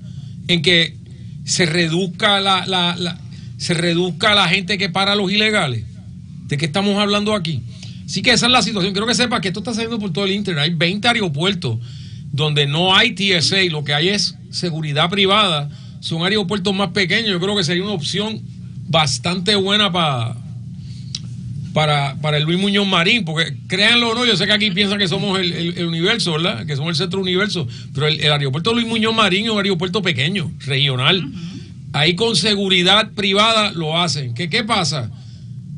en que se reduzca la gente que para a los ilegales? ¿De qué estamos hablando aquí? Así que esa es la situación. Quiero que sepas que esto está saliendo por todo el internet. Hay 20 aeropuertos donde no hay TSA, lo que hay es seguridad privada. Son aeropuertos más pequeños. Yo creo que sería una opción bastante buena para el Luis Muñoz Marín, porque créanlo o no, yo sé que aquí piensan que somos el universo, ¿verdad? Que somos el centro universo, pero el aeropuerto Luis Muñoz Marín es un aeropuerto pequeño, regional. Ahí con seguridad privada lo hacen. ¿Qué pasa?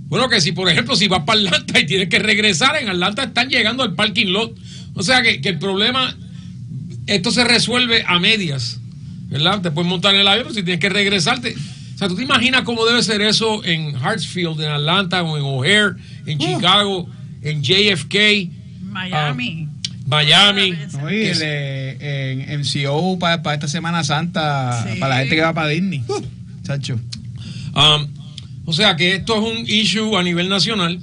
Bueno, que si, por ejemplo, si vas para Atlanta y tienes que regresar, en Atlanta están llegando al parking lot. O sea que el problema, esto se resuelve a medias, ¿verdad? Te puedes montar en el avión, pero si tienes que regresarte. O sea, ¿tú te imaginas cómo debe ser eso en Hartsfield, en Atlanta, o en O'Hare, en Chicago, en JFK? Miami. Miami. Oye, en MCO para esta Semana Santa, sí, para la gente que va para Disney. Chacho. O sea que esto es un issue a nivel nacional.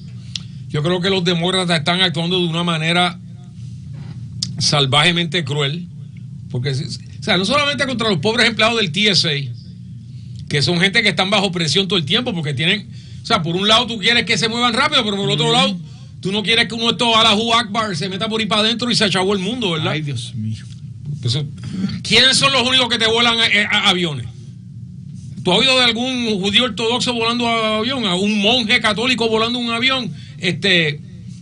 Yo creo que los demócratas están actuando de una manera salvajemente cruel. Porque, o sea, no solamente contra los pobres empleados del TSA, que son gente que están bajo presión todo el tiempo, porque tienen, o sea, por un lado tú quieres que se muevan rápido, pero por el otro lado tú no quieres que uno de estos Allahu Akbar se meta por ahí para adentro y se acabó el mundo, ¿verdad? Ay, Dios mío. Entonces, ¿quiénes son los únicos que te vuelan aviones? ¿Tú has oído de algún judío ortodoxo volando avión? ¿A un monje católico volando un avión?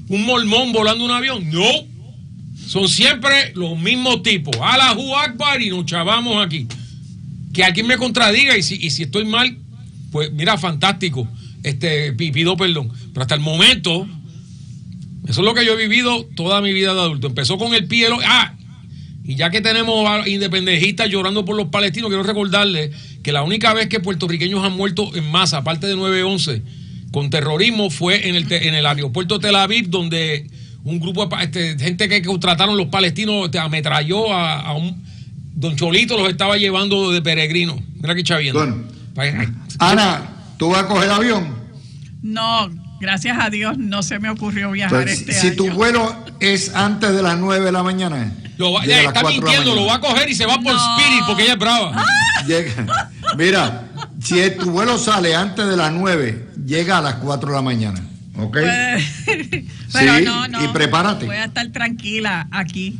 ¿Un mormón volando un avión? No. Son siempre los mismos tipos. Allahu Akbar y nos chavamos aquí. Que alguien me contradiga y si estoy mal, pues mira, fantástico. Pido perdón. Pero hasta el momento, eso es lo que yo he vivido toda mi vida de adulto. Empezó con el PLO. Y ya que tenemos a independentistas llorando por los palestinos, quiero recordarles que la única vez que puertorriqueños han muerto en masa, aparte de 9/11, con terrorismo, fue en el aeropuerto de Tel Aviv, donde un grupo de gente que contrataron los palestinos ametralló a un... Don Cholito los estaba llevando de peregrino. Mira que chaviendo. Ana, ¿tú vas a coger avión? No, gracias a Dios no se me ocurrió viajar pues, si año. Tu vuelo es antes de las 9 de la mañana. Está mintiendo, lo va a coger y se va por Spirit porque ella es brava. Llega. Mira, si tu vuelo sale antes de las 9, llega a las 4 de la mañana. ¿Ok? Pero sí, no. Y prepárate. Voy a estar tranquila aquí.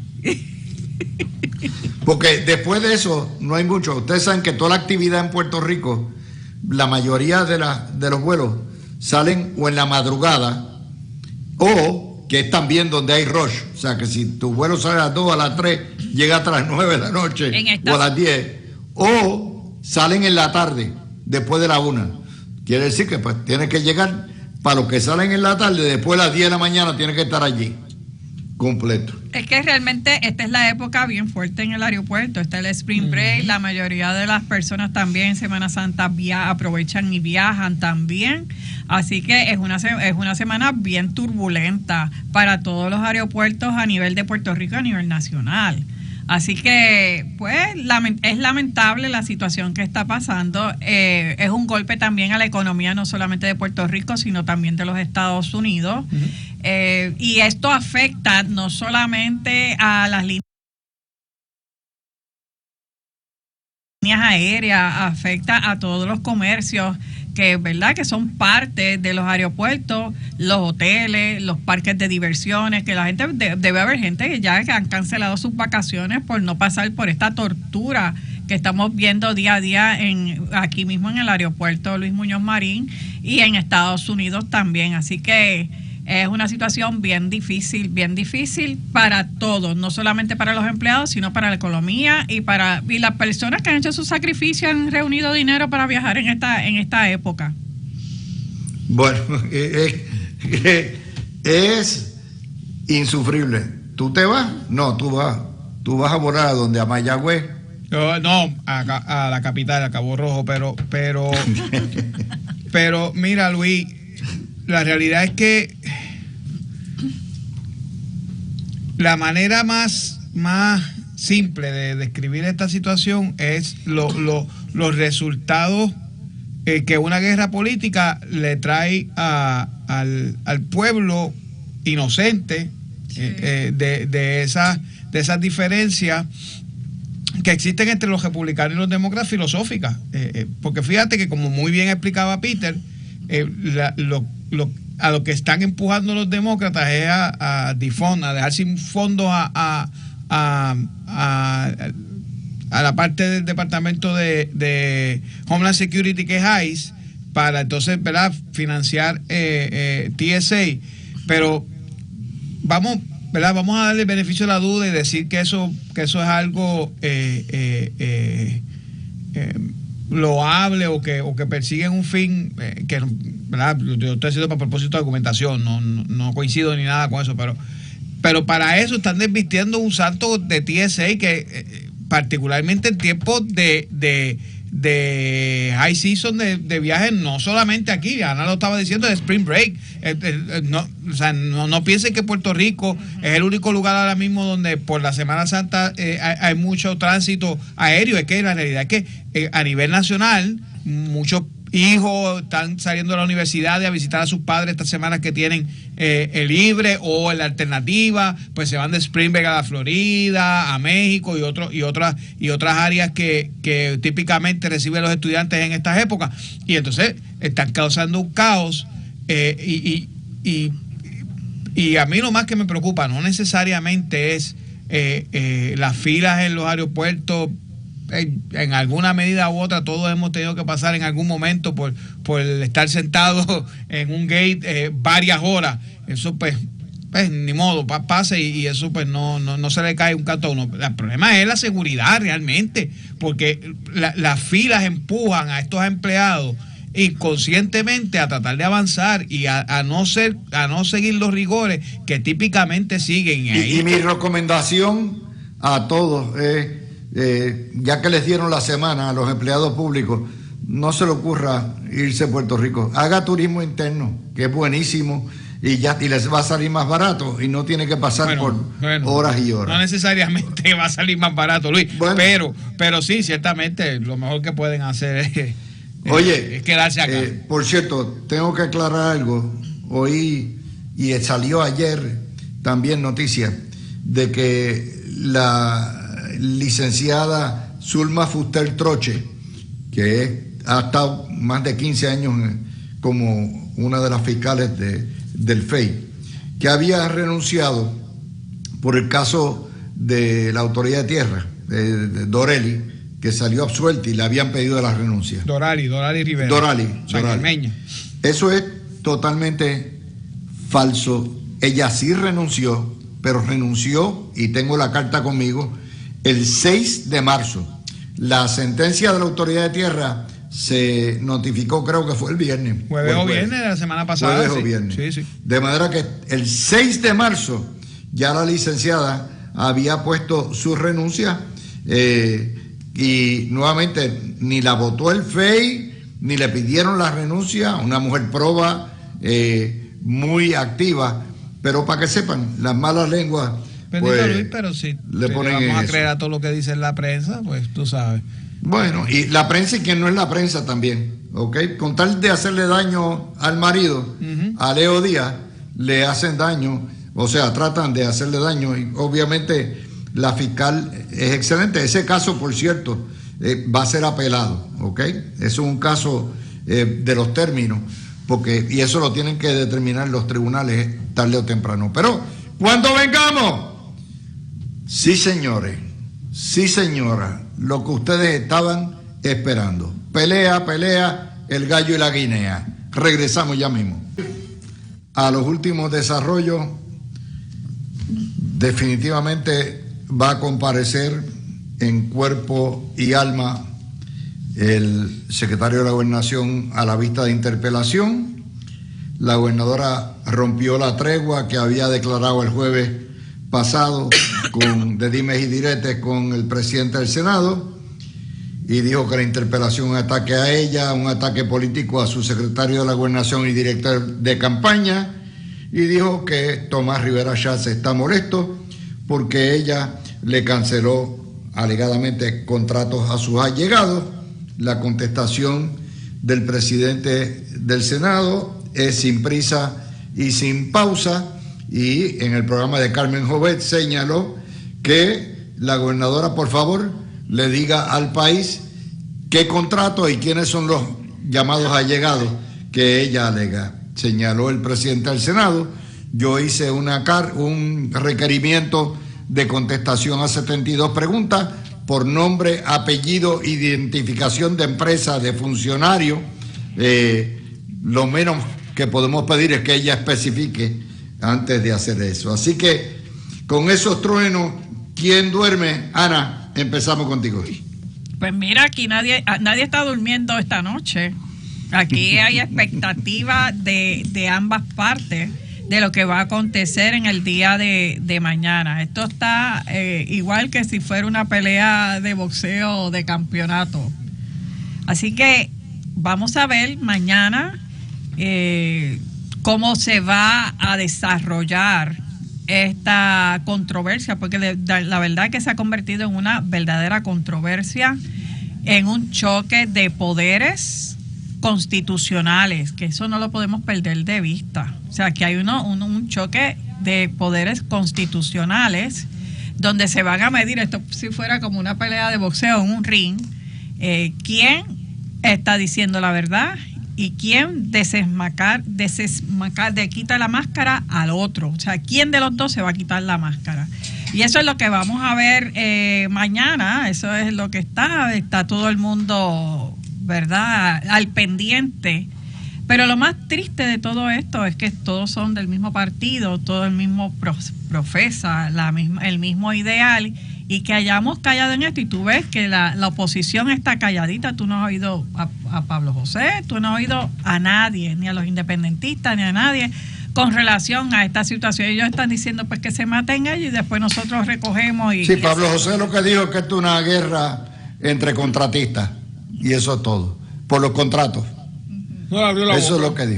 Porque después de eso no hay mucho. Ustedes saben que toda la actividad en Puerto Rico, la mayoría de los vuelos salen o en la madrugada o que es también donde hay rush. O sea, que si tu vuelo sale a las 2, a las 3, llega hasta las 9 de la noche o a las 10. O salen en la tarde, después de la 1. Quiere decir que pues tienes que llegar para los que salen en la tarde, después a las 10 de la mañana tiene que estar allí, completo. Es que realmente esta es la época bien fuerte en el aeropuerto, está el Spring Break, la mayoría de las personas también en Semana Santa aprovechan y viajan también, así que es una semana bien turbulenta para todos los aeropuertos a nivel de Puerto Rico, a nivel nacional. Así que, pues, es lamentable la situación que está pasando. Es un golpe también a la economía, no solamente de Puerto Rico, sino también de los Estados Unidos. Y esto afecta no solamente a las líneas aéreas, afecta a todos los comercios que, ¿verdad?, que son parte de los aeropuertos, los hoteles, los parques de diversiones, que la gente, debe haber gente que ya han cancelado sus vacaciones por no pasar por esta tortura que estamos viendo día a día aquí mismo en el aeropuerto Luis Muñoz Marín y en Estados Unidos también. Así que es una situación bien difícil para todos, no solamente para los empleados, sino para la economía y las personas que han hecho su sacrificio, han reunido dinero para viajar en esta época. Bueno, es insufrible. ¿Tú te vas? No, tú vas. Tú vas a volar a donde, a Mayagüez. No, a la capital, a Cabo Rojo, pero mira, Luis, la realidad es que la manera más simple de describir esta situación es los resultados que una guerra política le trae al pueblo inocente, sí, de esas diferencias que existen entre los republicanos y los demócratas filosóficas. Porque fíjate que, como muy bien explicaba Peter, a lo que están empujando los demócratas es a dejar sin fondos a la parte del departamento de Homeland Security, que es ICE, para entonces, ¿verdad?, financiar TSA. Pero vamos a darle el beneficio de la duda y decir que eso es algo loable o que persiguen un fin que, ¿verdad?, yo estoy haciendo para propósito de argumentación, no coincido ni nada con eso, pero para eso están desvistiendo un santo de TSA que particularmente en tiempos de high season de viajes, no solamente aquí, Ana lo estaba diciendo, de Spring Break. No piensen que Puerto Rico es el único lugar ahora mismo donde por la Semana Santa hay mucho tránsito aéreo. Es que la realidad es que a nivel nacional muchos hijos están saliendo de la universidad a visitar a sus padres estas semanas que tienen el libre, o en la alternativa pues se van de Spring Break a la Florida, a México y otras áreas que típicamente reciben los estudiantes en estas épocas, y entonces están causando un caos, y a mí lo más que me preocupa no necesariamente es las filas en los aeropuertos. En alguna medida u otra todos hemos tenido que pasar en algún momento por estar sentado en un gate varias horas. Eso pues ni modo, pase, y eso pues no se le cae un canto a uno. El problema es la seguridad realmente, porque las filas empujan a estos empleados inconscientemente a tratar de avanzar y a no seguir los rigores que típicamente siguen ahí. Y mi recomendación a todos es, ya que les dieron la semana a los empleados públicos, no se le ocurra irse a Puerto Rico. Haga turismo interno, que es buenísimo, y les va a salir más barato y no tiene que pasar por horas y horas. No necesariamente va a salir más barato, Luis, pero sí, ciertamente lo mejor que pueden hacer es quedarse acá. Por cierto, tengo que aclarar algo. Oí, y salió ayer también noticia, de que la licenciada Zulma Fuster Troche, que ha estado más de 15 años como una de las fiscales del FEI, que había renunciado por el caso de la Autoridad de Tierra, de Dorali, que salió absuelta y le habían pedido la renuncia. Dorali Rivera. Dorali. Eso es totalmente falso. Ella sí renunció, pero renunció, y tengo la carta conmigo, el 6 de marzo. La sentencia de la Autoridad de Tierra se notificó, creo que fue el viernes. Jueves o viernes de la semana pasada. Jueves o viernes. Sí. De manera que el 6 de marzo ya la licenciada había puesto su renuncia y nuevamente ni la votó el FEI, ni le pidieron la renuncia. Una mujer proba, muy activa, pero para que sepan, las malas lenguas... Bendito Luis, pero si le ponen vamos a creer a todo lo que dice la prensa, pues tú sabes. Bueno, y la prensa y quien no es la prensa también, ¿ok? Con tal de hacerle daño al marido, a Leo Díaz, le hacen daño, o sea, tratan de hacerle daño, y obviamente la fiscal es excelente. Ese caso, por cierto, va a ser apelado, ¿ok? Es un caso de los términos, y eso lo tienen que determinar los tribunales tarde o temprano. Pero, cuando vengamos, sí, señores, sí, señora, lo que ustedes estaban esperando. Pelea, el gallo y la guinea. Regresamos ya mismo. A los últimos desarrollos, definitivamente va a comparecer en cuerpo y alma el secretario de la Gobernación a la vista de interpelación. La gobernadora rompió la tregua que había declarado el jueves pasado de dimes y diretes con el presidente del Senado, y dijo que la interpelación es un ataque a ella, un ataque político a su secretario de la Gobernación y director de campaña, y dijo que Tomás Rivera Schatz está molesto porque ella le canceló alegadamente contratos a sus allegados. La contestación del presidente del Senado es sin prisa y sin pausa, y en el programa de Carmen Jovet señaló que la gobernadora, por favor, le diga al país qué contrato y quiénes son los llamados allegados que ella alega. Señaló el presidente del Senado. Yo hice un requerimiento de contestación a 72 preguntas por nombre, apellido, identificación de empresa, de funcionario. Lo menos que podemos pedir es que ella especifique antes de hacer eso. Así que con esos truenos, ¿quién duerme? Ana, empezamos contigo. Pues mira, aquí nadie está durmiendo esta noche. Aquí hay expectativa de ambas partes de lo que va a acontecer en el día de mañana. Esto está igual que si fuera una pelea de boxeo de campeonato. Así que vamos a ver mañana cómo se va a desarrollar esta controversia, porque la verdad es que se ha convertido en una verdadera controversia, en un choque de poderes constitucionales, que eso no lo podemos perder de vista. O sea, que hay un choque de poderes constitucionales donde se van a medir, esto si fuera como una pelea de boxeo en un ring, quién está diciendo la verdad y quién le quita la máscara al otro. O sea, quién de los dos se va a quitar la máscara. Y eso es lo que vamos a ver mañana. Eso es lo que está todo el mundo, ¿verdad?, al pendiente. Pero lo más triste de todo esto es que todos son del mismo partido, todo el mismo profesa el mismo ideal, y que hayamos callado en esto. Y tú ves que la oposición está calladita. Tú no has oído a Pablo José, tú no has oído a nadie, ni a los independentistas, ni a nadie con relación a esta situación. Ellos están diciendo pues que se maten ellos y después nosotros recogemos. Sí, Pablo José lo que dijo es que esto es una guerra entre contratistas, y eso es todo, por los contratos. No, abrió la eso boca, es lo que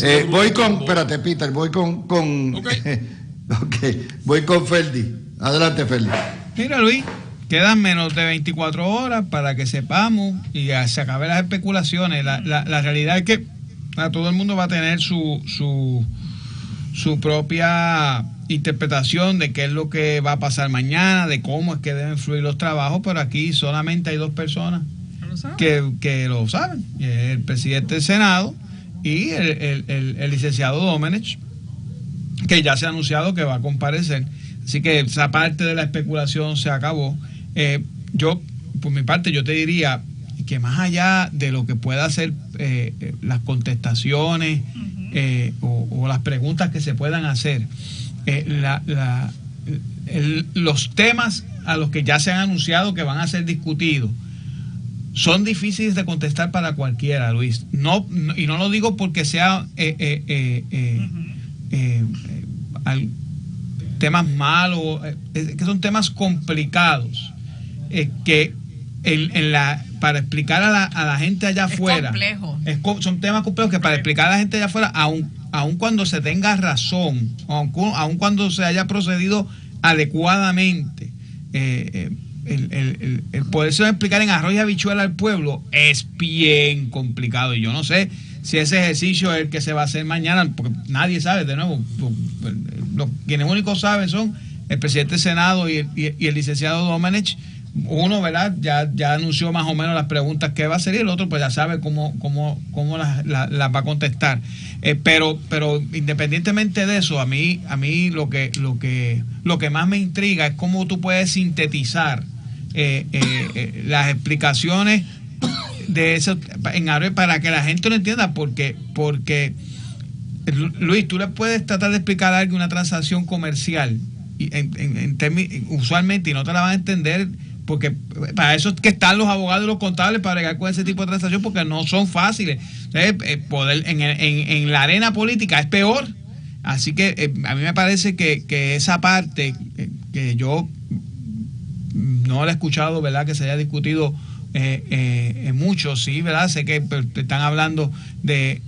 dijo. Voy con, espérate, Peter, voy con voy con Ferdi. Adelante, Ferdi. Mira, Luis, quedan menos de 24 horas para que sepamos y se acaben las especulaciones. La realidad es que todo el mundo va a tener su propia interpretación de qué es lo que va a pasar mañana, de cómo es que deben fluir los trabajos, pero aquí solamente hay dos personas que lo saben: el presidente del Senado y el licenciado Domenech, que ya se ha anunciado que va a comparecer. Así que esa parte de la especulación se acabó. Yo, por mi parte, yo te diría que más allá de lo que pueda ser las contestaciones o las preguntas que se puedan hacer, los temas a los que ya se han anunciado que van a ser discutidos, son difíciles de contestar para cualquiera, Luis. Y no lo digo porque sea temas malos, que son temas complicados, que para explicar a la gente allá afuera, son temas complejos que para explicar a la gente allá afuera, aun cuando se tenga razón, aun cuando se haya procedido adecuadamente, el poderse explicar en arroz y habichuela al pueblo es bien complicado. Y yo no sé si ese ejercicio es el que se va a hacer mañana, porque nadie sabe. De nuevo, quienes únicos saben son el presidente del Senado y el licenciado Domenech. Uno, ¿verdad?, ya anunció más o menos las preguntas que va a hacer, y el otro pues ya sabe cómo las va a contestar. Pero independientemente de eso, a mí lo que más me intriga es cómo tú puedes sintetizar las explicaciones de eso para que la gente lo entienda, porque Luis, tú le puedes tratar de explicar a alguien una transacción comercial usualmente, y no te la van a entender, porque para eso es que están los abogados y los contables, para bregar con ese tipo de transacción, porque no son fáciles. Poder en la arena política es peor. Así que a mí me parece que esa parte que yo no la he escuchado, ¿verdad?, que se haya discutido mucho, sí, ¿verdad? Sé que están hablando de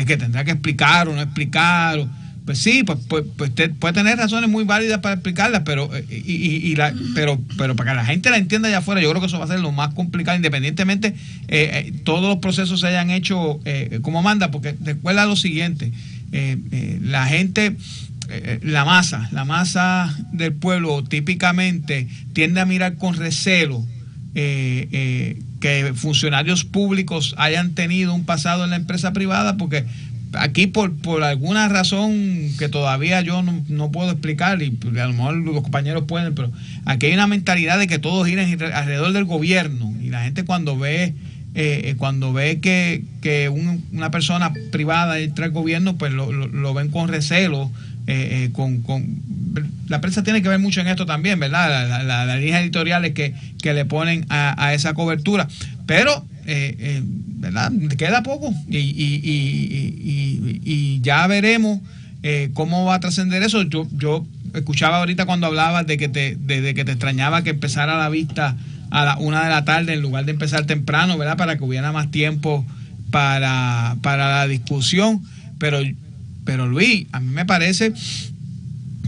que tendrá que explicar o no explicar. Pues sí, pues puede tener razones muy válidas para explicarlas, pero para que la gente la entienda allá afuera, yo creo que eso va a ser lo más complicado, independientemente todos los procesos se hayan hecho como manda, porque recuerda lo siguiente, la gente, la masa del pueblo típicamente tiende a mirar con recelo que funcionarios públicos hayan tenido un pasado en la empresa privada, porque aquí por alguna razón que todavía yo no puedo explicar, y a lo mejor los compañeros pueden, pero aquí hay una mentalidad de que todo gira alrededor del gobierno, y la gente cuando ve que una persona privada entra al gobierno, pues lo ven con recelo. La prensa tiene que ver mucho en esto también, ¿verdad? Las líneas editoriales que le ponen a esa cobertura, pero ¿verdad?, queda poco, y ya veremos cómo va a trascender eso. Yo escuchaba ahorita cuando hablabas de que te extrañaba que empezara la vista a la 1 de la tarde en lugar de empezar temprano, ¿verdad?, para que hubiera más tiempo para la discusión, pero Luis, a mí me parece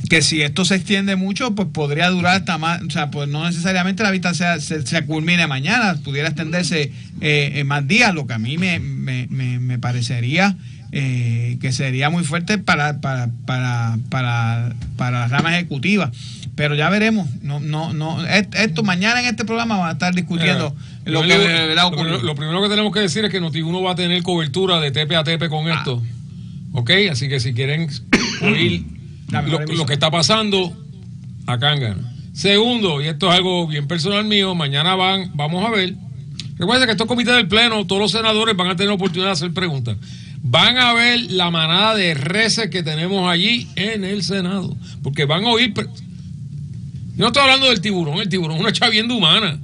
que si esto se extiende mucho, pues podría durar hasta más, o sea, pues no necesariamente la vista se culmine mañana, pudiera extenderse más días, lo que a mí me parecería que sería muy fuerte para la rama ejecutiva. Pero ya veremos. Esto mañana en este programa va a estar discutiendo lo que deberá ocurrir. Lo primero que tenemos que decir es que Noti1 va a tener cobertura de tepe a tepe con esto. ¿Ok? Así que si quieren oír lo que está pasando, acá en Gana. Segundo, y esto es algo bien personal mío, mañana vamos a ver. Recuerden que estos comités del Pleno, todos los senadores van a tener la oportunidad de hacer preguntas. Van a ver la manada de reces que tenemos allí en el Senado, porque van a oír. Yo no estoy hablando del tiburón, el tiburón es una chavienda humana.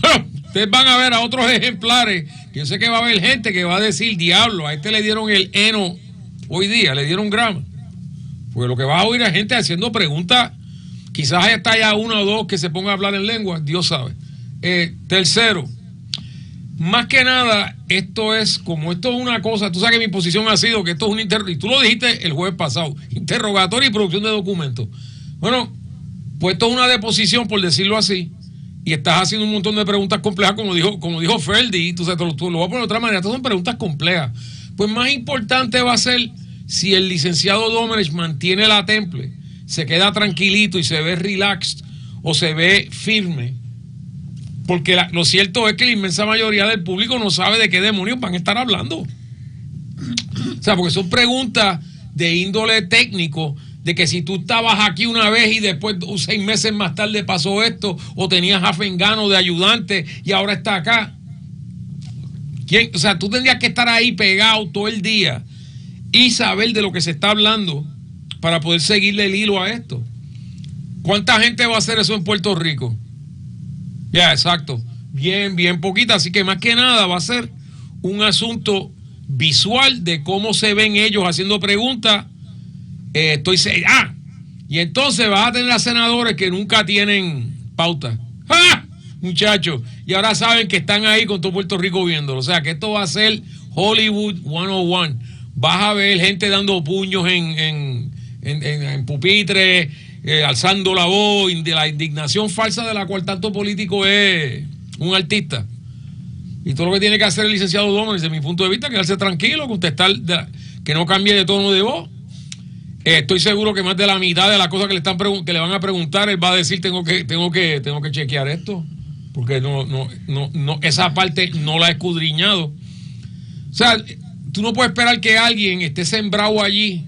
Pero ustedes van a ver a otros ejemplares, que yo sé que va a haber gente que va a decir, diablo, a este le dieron el heno hoy día, le dieron grama. Porque lo que va a oír es gente haciendo preguntas, quizás hasta ya uno o dos que se pongan a hablar en lengua, Dios sabe. Tercero, más que nada, esto es una cosa, tú sabes que mi posición ha sido que esto es un y tú lo dijiste el jueves pasado, interrogatorio y producción de documentos. Bueno, pues esto es una deposición, por decirlo así, y estás haciendo un montón de preguntas complejas, como dijo Ferdi, tú sabes, tú lo voy a poner de otra manera, estas son preguntas complejas. Pues más importante va a ser si el licenciado Domenech mantiene la temple, se queda tranquilito y se ve relaxed o se ve firme, porque lo cierto es que la inmensa mayoría del público no sabe de qué demonios van a estar hablando. O sea, porque son preguntas de índole técnico, de que si tú estabas aquí una vez y después 6 meses más tarde pasó esto, o tenías a Fengano de ayudante y ahora está acá. O sea, tú tendrías que estar ahí pegado todo el día y saber de lo que se está hablando para poder seguirle el hilo a esto. ¿Cuánta gente va a hacer eso en Puerto Rico? Ya, exacto. bien poquita, así que más que nada va a ser un asunto visual de cómo se ven ellos haciendo preguntas. Y entonces vas a tener a senadores que nunca tienen pauta. ¡Ah! Muchachos, y ahora saben que están ahí con todo Puerto Rico viéndolo. O sea, que esto va a ser Hollywood 101. Vas a ver gente dando puños en pupitres, alzando la voz, de la indignación falsa de la cual tanto político es un artista. Y todo lo que tiene que hacer el licenciado Domínguez, desde mi punto de vista, quedarse tranquilo, contestar, que no cambie de tono de voz. Estoy seguro que más de la mitad de las cosas que le van a preguntar, él va a decir, tengo que chequear esto, porque no, esa parte no la he escudriñado. O sea, tú no puedes esperar que alguien esté sembrado allí.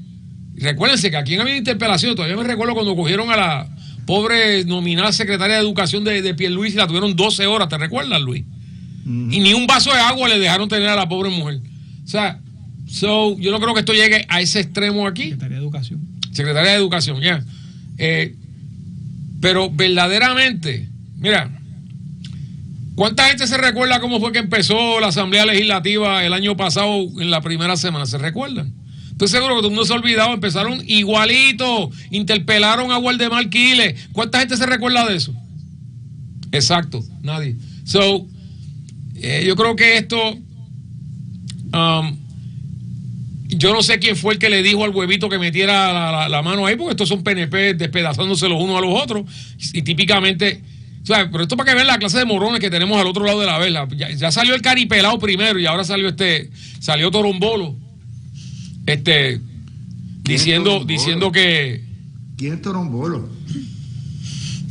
Recuérdense que aquí en habido interpelación, todavía me recuerdo cuando cogieron a la pobre nominada secretaria de Educación de Pierluisi y la tuvieron 12 horas, ¿te recuerdas, Luis? Y ni un vaso de agua le dejaron tener a la pobre mujer. O sea, yo no creo que esto llegue a ese extremo aquí. Secretaría de Educación, ya. Pero verdaderamente, mira, ¿cuánta gente se recuerda cómo fue que empezó la Asamblea Legislativa el año pasado en la primera semana? ¿Se recuerdan? Estoy seguro que todo el mundo se ha olvidado. Empezaron igualito, interpelaron a Waldemar Quiles. ¿Cuánta gente se recuerda de eso? Exacto, nadie. Yo creo que esto, yo no sé quién fue el que le dijo al huevito que metiera la mano ahí, porque estos son PNP despedazándose los unos a los otros, y típicamente, o sea, pero esto para que vean la clase de morones que tenemos al otro lado de la vela. Ya salió el caripelado primero, y ahora salió Torombolo, diciendo que... ¿Quién es Torombolo?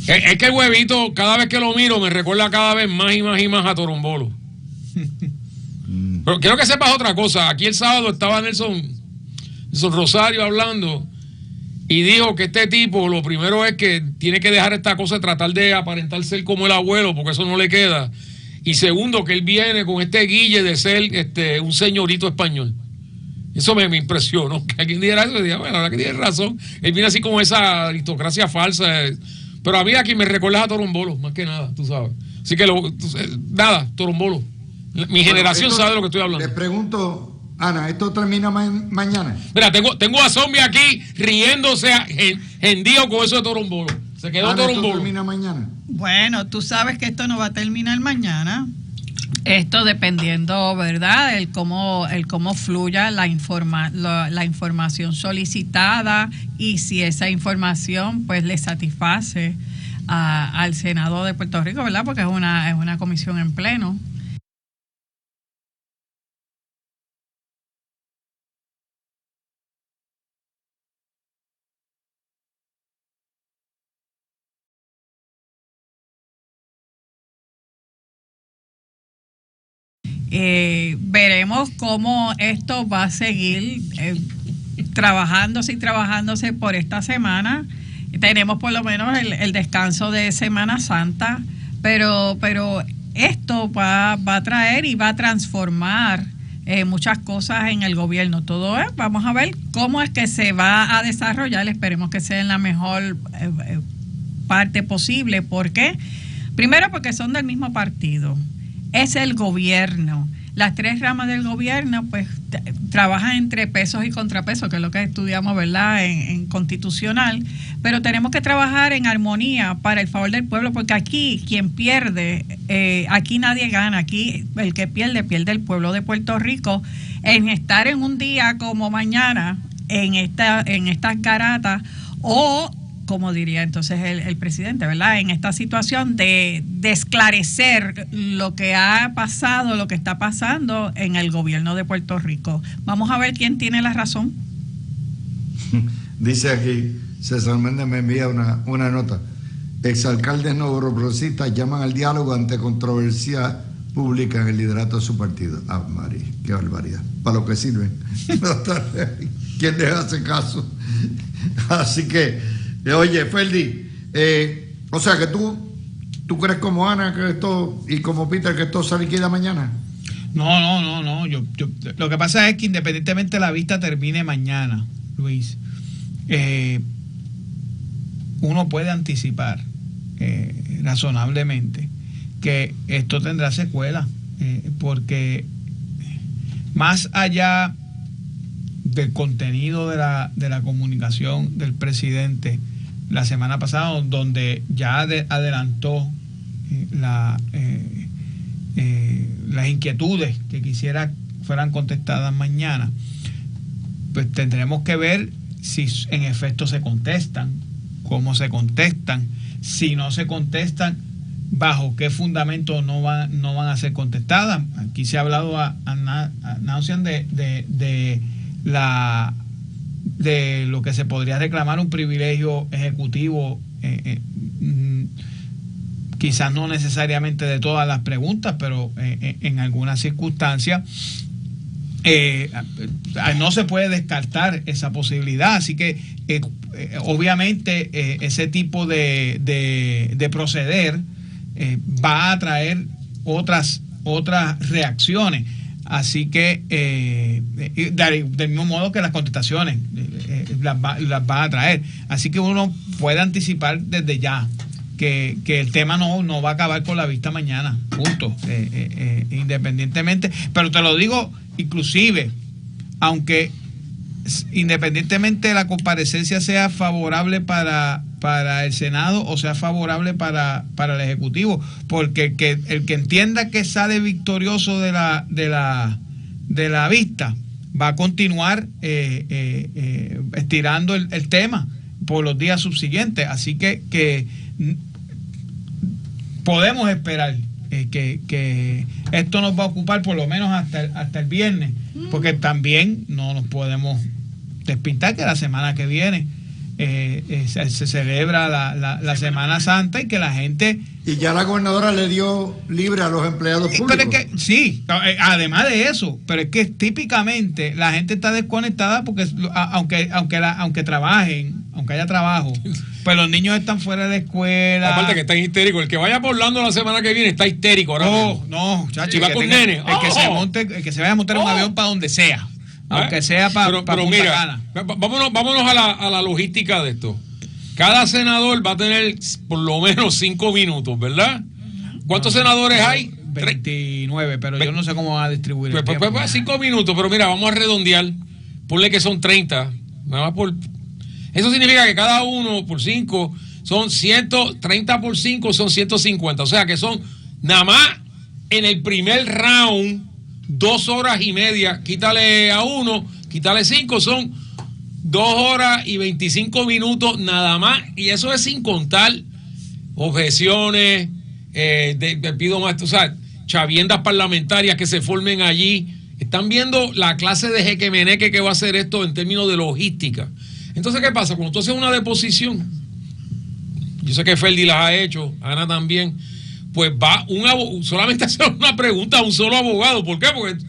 Es que el huevito, cada vez que lo miro, me recuerda cada vez más y más a Torombolo. Pero quiero que sepas otra cosa. Aquí el sábado estaba Nelson Rosario hablando y dijo que este tipo, lo primero es que tiene que dejar esta cosa de tratar de aparentar ser como el abuelo, porque eso no le queda. Y segundo, que él viene con este guille de ser un señorito español. Eso me impresionó. Que alguien dijera eso y dije, bueno, la verdad que tiene razón. Él viene así como esa aristocracia falsa. Pero a mí aquí me recuerdas a Torombolo, más que nada, tú sabes. Así que nada, Torombolo. Mi generación sabe de lo que estoy hablando. Les pregunto, Ana, ¿esto termina mañana? Mira, tengo a Zombie aquí riéndose hendío con eso de Torombolo. Se quedó Ana, Torombolo. ¿esto termina mañana? Bueno, tú sabes que esto no va a terminar mañana. Esto dependiendo, ¿verdad?, el cómo fluya la información solicitada y si esa información pues le satisface al Senado de Puerto Rico, ¿verdad?, porque es una comisión en pleno. Veremos cómo esto va a seguir trabajándose por esta semana. Tenemos por lo menos el descanso de Semana Santa, pero esto va a traer y va a transformar muchas cosas en el gobierno. Todo vamos a ver cómo es que se va a desarrollar. Esperemos que sea en la mejor parte posible. ¿Por qué? Primero, porque son del mismo partido. Es el gobierno. Las tres ramas del gobierno pues trabajan entre pesos y contrapesos, que es lo que estudiamos, ¿verdad?, en constitucional, pero tenemos que trabajar en armonía para el favor del pueblo, porque aquí quien pierde, aquí nadie gana, aquí el que pierde el pueblo de Puerto Rico en estar en un día como mañana en estas garatas, o como diría entonces el presidente, ¿verdad?, en esta situación de esclarecer lo que ha pasado, lo que está pasando en el gobierno de Puerto Rico. Vamos a ver quién tiene la razón. Dice aquí, César Méndez me envía una nota. Exalcaldes novoprogresistas llaman al diálogo ante controversia pública en el liderato de su partido. Ah, María, qué barbaridad. Para lo que sirven. ¿Quién les hace caso? Así que... Oye, Ferdi, o sea que tú crees como Ana que esto y como Peter que esto se liquida mañana. No. Yo, lo que pasa es que independientemente la vista termine mañana, Luis, uno puede anticipar razonablemente que esto tendrá secuelas, porque más allá del contenido de la comunicación del presidente la semana pasada, donde ya adelantó las inquietudes que quisiera fueran contestadas mañana, pues tendremos que ver si en efecto se contestan, cómo se contestan, si no se contestan, bajo qué fundamento no van a ser contestadas. Aquí se ha hablado a nauseam de lo que se podría reclamar un privilegio ejecutivo, quizás no necesariamente de todas las preguntas, pero en algunas circunstancias no se puede descartar esa posibilidad. Así que obviamente ese tipo de proceder va a traer otras reacciones. Así que del mismo modo que las contestaciones las va a traer. Así que uno puede anticipar desde ya que el tema no va a acabar con la vista mañana, punto, independientemente. Pero te lo digo, inclusive, aunque independientemente de la comparecencia sea favorable para el Senado o sea favorable para el Ejecutivo, porque el que entienda que sale victorioso de la vista va a continuar estirando el tema por los días subsiguientes. Así que podemos esperar que esto nos va a ocupar por lo menos hasta el viernes, porque también no nos podemos despintar que la semana que viene se celebra la Semana Santa y que la gente... Y ya la gobernadora le dio libre a los empleados públicos. Pero es que, sí, además de eso, pero es que típicamente la gente está desconectada porque aunque trabajen, aunque haya trabajo, pues los niños están fuera de la escuela. Aparte que están histéricos. El que vaya por Orlando la semana que viene está histérico ahora mismo. No, chacho. Si va con nene. El que se vaya a montar un avión para donde sea. Aunque sea para Punta Cana. Vámonos a la logística de esto. Cada senador va a tener por lo menos 5 minutos, ¿verdad? ¿Cuántos senadores hay? 29, pero yo no sé cómo van a distribuir el tiempo. Pues 5 minutos, pero mira, vamos a redondear. Ponle que son 30. Nada más eso significa que cada uno por 5 son 30 por 5 son 150. O sea que son nada más en el primer round 2 horas y media. Quítale a 1, quítale 5, son 2 horas y 25 minutos nada más. Y eso es sin contar objeciones, pido más, o sea, chaviendas parlamentarias que se formen allí. Están viendo la clase de jequemeneque que va a hacer esto en términos de logística. Entonces, ¿qué pasa? Cuando tú haces una deposición, yo sé que Ferdi las ha hecho, Ana también, pues va solamente hacer una pregunta a un solo abogado. ¿Por qué? Porque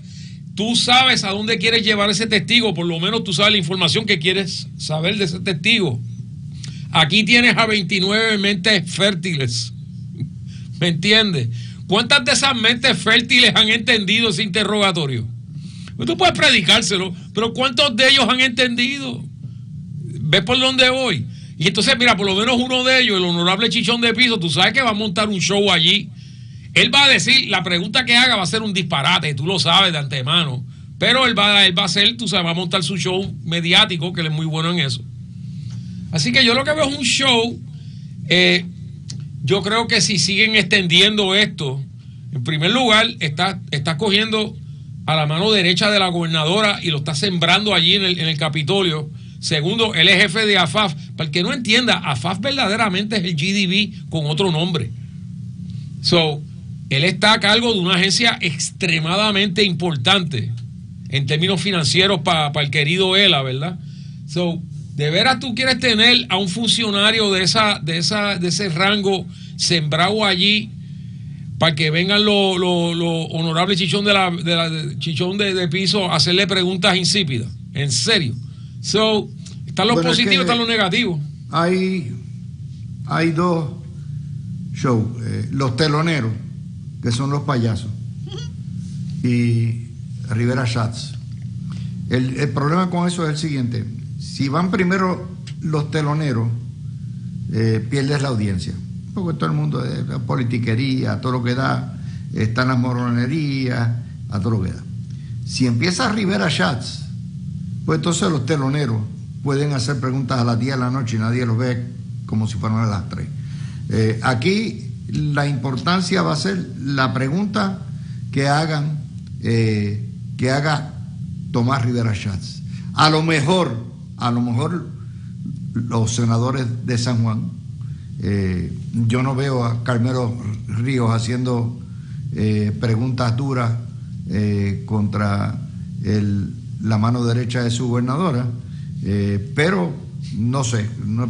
tú sabes a dónde quieres llevar ese testigo, por lo menos tú sabes la información que quieres saber de ese testigo. Aquí tienes a 29 mentes fértiles, ¿me entiendes? ¿Cuántas de esas mentes fértiles han entendido ese interrogatorio? Pues tú puedes predicárselo, pero ¿cuántos de ellos han entendido? ¿Ves por dónde voy? Y entonces, mira, por lo menos uno de ellos, el honorable Chichón de Piso, tú sabes que va a montar un show allí. Él va a decir, la pregunta que haga va a ser un disparate, tú lo sabes de antemano. Pero él va a hacer, tú sabes, va a montar su show mediático, que él es muy bueno en eso. Así que yo lo que veo es un show. Yo creo que si siguen extendiendo esto, en primer lugar, está cogiendo a la mano derecha de la gobernadora y lo está sembrando allí en el Capitolio. Segundo, él es jefe de AFAF. Para el que no entienda, AFAF verdaderamente es el GDB con otro nombre. Él está a cargo de una agencia extremadamente importante en términos financieros para el querido ELA, ¿verdad? ¿De veras tú quieres tener a un funcionario de ese rango sembrado allí para que vengan los honorables Chichón Chichón de Piso a hacerle preguntas insípidas? ¿En serio? Están los positivos, están los negativos. Hay 2 shows. Los teloneros, que son los payasos, y Rivera Schatz. El problema con eso es el siguiente: si van primero los teloneros, pierdes la audiencia, porque todo el mundo es la politiquería, a todo lo que da, están las moronerías, a todo lo que da. Si empieza Rivera Schatz, pues entonces los teloneros pueden hacer preguntas a las 10 de la noche y nadie los ve como si fueran a las 3. Aquí la importancia va a ser la pregunta que haga Tomás Rivera Schatz. A lo mejor los senadores de San Juan, yo no veo a Carmelo Ríos haciendo preguntas duras contra la mano derecha de su gobernadora, pero no sé,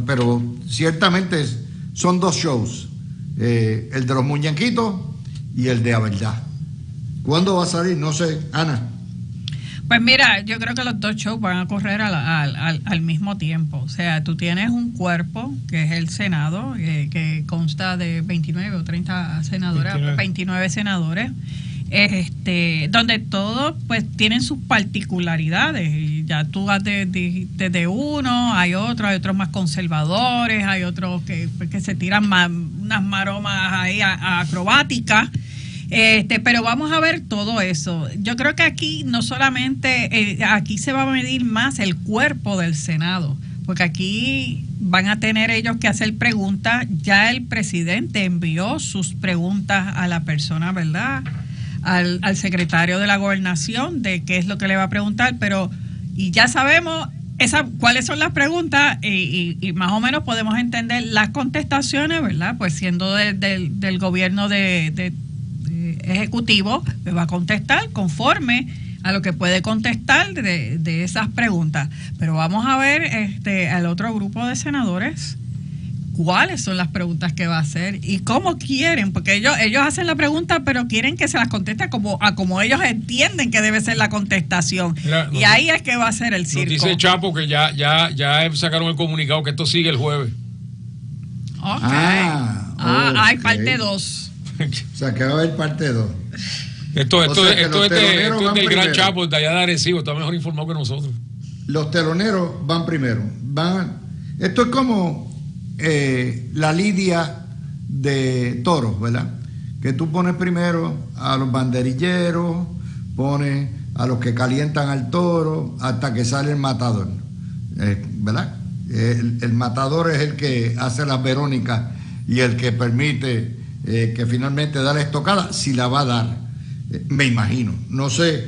pero ciertamente son dos shows, el de los muñequitos y el de la verdad. ¿Cuándo va a salir? No sé, Ana. Pues mira, yo creo que los dos shows van a correr al mismo tiempo. O sea, tú tienes un cuerpo, que es el Senado, que consta de 29 o 30 senadores, 29 senadores, donde todos pues tienen sus particularidades. Y ya tú vas desde uno, hay otros más conservadores, hay otros que se tiran unas maromas ahí acrobáticas. Pero vamos a ver todo eso. Yo creo que aquí no solamente, aquí se va a medir más el cuerpo del Senado, porque aquí van a tener ellos que hacer preguntas. Ya el presidente envió sus preguntas a la persona, ¿verdad? Al secretario de la Gobernación de qué es lo que le va a preguntar, y ya sabemos cuáles son las preguntas y más o menos podemos entender las contestaciones, ¿verdad? Pues siendo del gobierno de ejecutivo, me va a contestar conforme a lo que puede contestar de esas preguntas. Pero vamos a ver al otro grupo de senadores cuáles son las preguntas que va a hacer y cómo quieren, porque ellos hacen la pregunta, pero quieren que se las conteste como ellos entienden que debe ser la contestación. Mira, y ahí es que va a ser el circo. Nos dice Chapo que ya sacaron el comunicado que esto sigue el jueves. Okay. Hay parte 2. O sea, que va a haber parte 2. Esto es del gran Chapo, de allá de Arecibo, está mejor informado que nosotros. Los teloneros van primero. Esto es como la lidia de toros, ¿verdad? Que tú pones primero a los banderilleros, pones a los que calientan al toro, hasta que sale el matador, ¿verdad? El matador es el que hace las verónicas y el que permite que finalmente da la estocada, si la va a dar, me imagino, no sé,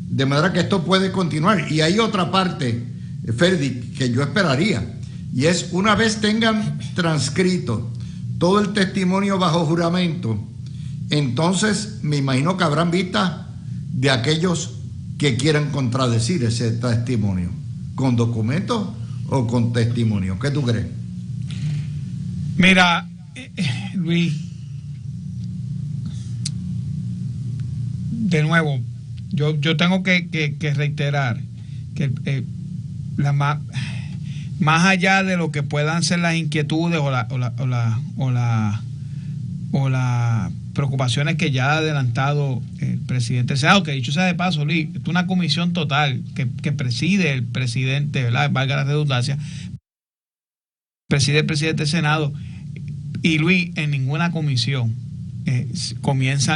de manera que esto puede continuar. Y hay otra parte, Ferdi, que yo esperaría, y es una vez tengan transcrito todo el testimonio bajo juramento, entonces me imagino que habrán vistas de aquellos que quieran contradecir ese testimonio, con documentos o con testimonio. ¿Qué tú crees? Mira, Luis, de nuevo, yo tengo que reiterar que más allá de lo que puedan ser las inquietudes o las preocupaciones que ya ha adelantado el presidente del Senado, que dicho sea de paso, Luis, es una comisión total que preside el presidente, ¿verdad? Valga la redundancia, preside el presidente del Senado, y Luis, en ninguna comisión comienza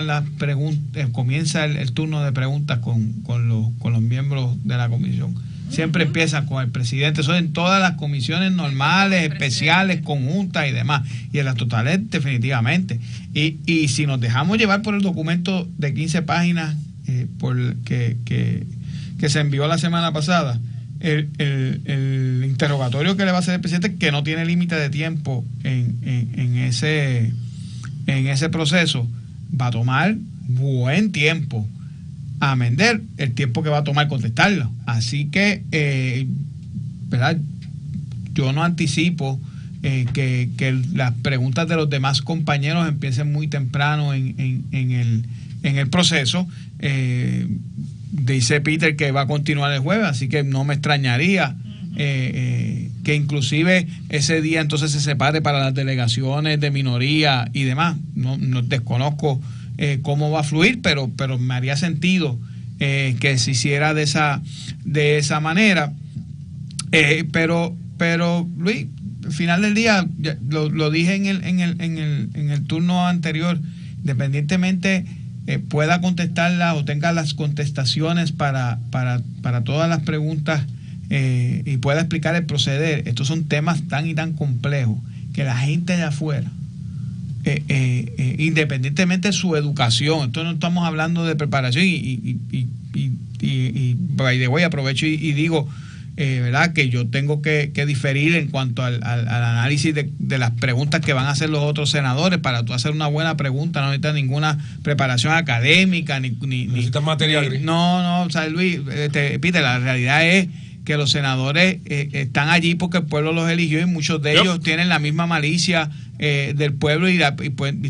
el turno de preguntas con los miembros de la comisión. Siempre empiezan con el presidente. Eso en todas las comisiones normales, especiales, conjuntas y demás. Y en las totales, definitivamente. Y si nos dejamos llevar por el documento de 15 páginas que se envió la semana pasada, el interrogatorio que le va a hacer el presidente, que no tiene límite de tiempo en ese proceso, va a tomar buen tiempo, a amender el tiempo que va a tomar contestarlo. Así que, ¿verdad? Yo no anticipo que las preguntas de los demás compañeros empiecen muy temprano en el proceso. Dice Peter que va a continuar el jueves, así que no me extrañaría que inclusive ese día entonces se separe para las delegaciones de minoría y demás. No desconozco cómo va a fluir, pero me haría sentido que se hiciera de esa manera. Pero Luis, al final del día, lo dije en el turno anterior, independientemente pueda contestarla o tenga las contestaciones para todas las preguntas y pueda explicar el proceder, estos son temas tan y tan complejos que la gente de afuera, independientemente de su educación, esto no estamos hablando de preparación y by the way, aprovecho y digo, ¿verdad?, que yo tengo que diferir en cuanto al análisis de las preguntas que van a hacer los otros senadores. Para tú hacer una buena pregunta no necesitas ninguna preparación académica ni necesitas material. No, o sea, Luis, Peter, la realidad es que los senadores están allí porque el pueblo los eligió y muchos de ellos tienen la misma malicia del pueblo y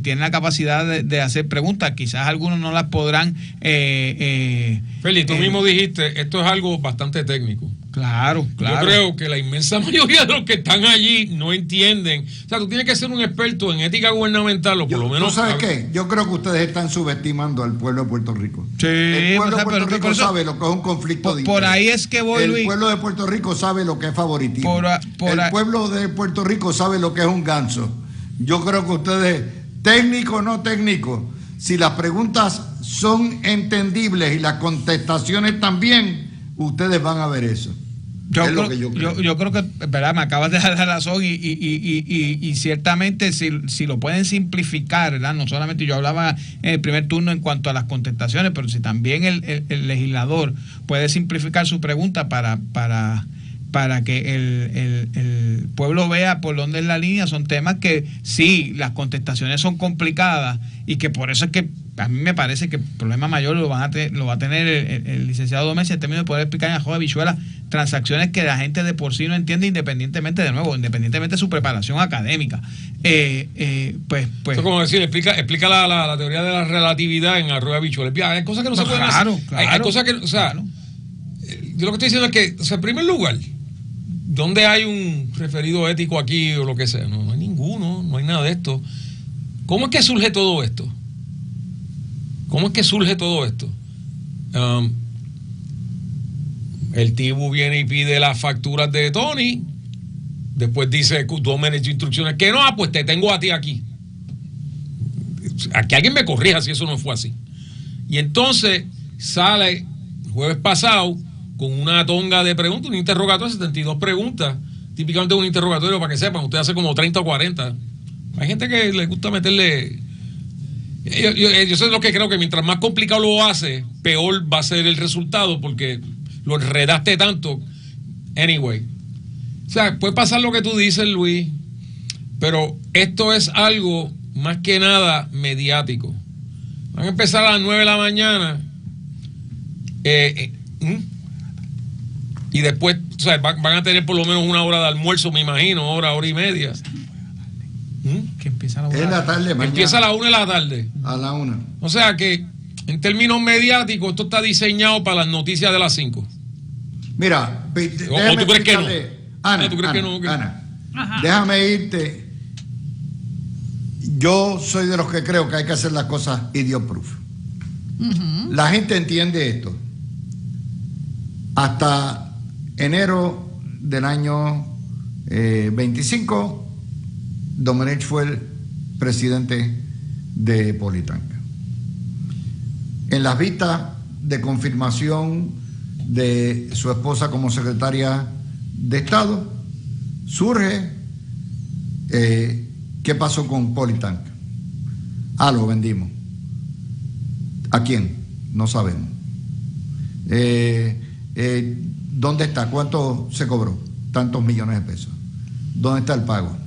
tienen la capacidad de hacer preguntas. Quizás algunos no las podrán. Feli, tú mismo dijiste, esto es algo bastante técnico. Claro. Yo creo que la inmensa mayoría de los que están allí no entienden. O sea, tú tienes que ser un experto en ética gubernamental, o por lo menos. ¿Tú sabes qué? Yo creo que ustedes están subestimando al pueblo de Puerto Rico. Sí, el pueblo de Puerto Rico sabe lo que es un conflicto de interés. Por ahí es que voy, Luis. El pueblo de Puerto Rico sabe lo que es favoritismo. El pueblo de Puerto Rico sabe lo que es un ganso. Yo creo que ustedes, técnico o no técnico, si las preguntas son entendibles y las contestaciones también, ustedes van a ver eso. Yo creo que, ¿verdad?, me acabas de dar la razón y ciertamente si lo pueden simplificar, ¿verdad? No solamente yo hablaba en el primer turno en cuanto a las contestaciones, pero si también el legislador puede simplificar su pregunta para que el pueblo vea por dónde es la línea, son temas que sí, las contestaciones son complicadas y que por eso es que a mí me parece que el problema mayor lo va a tener el licenciado Domecq en términos de poder explicar en ajo de habichuela transacciones que la gente de por sí no entiende, independientemente de su preparación académica. Pues eso, como decir, explica la teoría de la relatividad en arroyo de habichuela. Hay cosas que no se pueden hacer. Hay cosas que, o sea, yo lo que estoy diciendo es que, o sea, en primer lugar, ¿dónde hay un referido ético aquí o lo que sea? No hay ninguno, no hay nada de esto. ¿Cómo es que surge todo esto? El Tibu viene y pide las facturas de Tony, después dice Domecq instrucciones que no, pues te tengo a ti aquí. Que alguien me corrija si eso no fue así. Y entonces sale el jueves pasado con una tonga de preguntas, un interrogatorio de 72 preguntas, típicamente un interrogatorio, para que sepan, usted hace como 30 o 40. Hay gente que le gusta meterle. Yo sé lo que creo, que mientras más complicado lo hace, peor va a ser el resultado, porque lo enredaste tanto. Anyway, o sea, puede pasar lo que tú dices, Luis, pero esto es algo más que nada mediático. Van a empezar a las 9 de la mañana y después, o sea, van a tener por lo menos una hora de almuerzo, me imagino, hora y media. Que empieza a la tarde mañana. Empieza a las 1 de la tarde. A la 1. O sea que, en términos mediáticos, esto está diseñado para las noticias de las 5. Mira, ¿O tú crees que no? Ana, ¿tú crees que no? Ana, déjame irte. Yo soy de los que creo que hay que hacer las cosas idiot-proof. La gente entiende esto. Hasta enero del año 25, Domecq fue el presidente de Politanca. En las vistas de confirmación de su esposa como secretaria de Estado, surge ¿qué pasó con Politanca? Lo vendimos. ¿A quién? No sabemos. ¿Dónde está? ¿Cuánto se cobró? Tantos millones de pesos. ¿Dónde está el pago?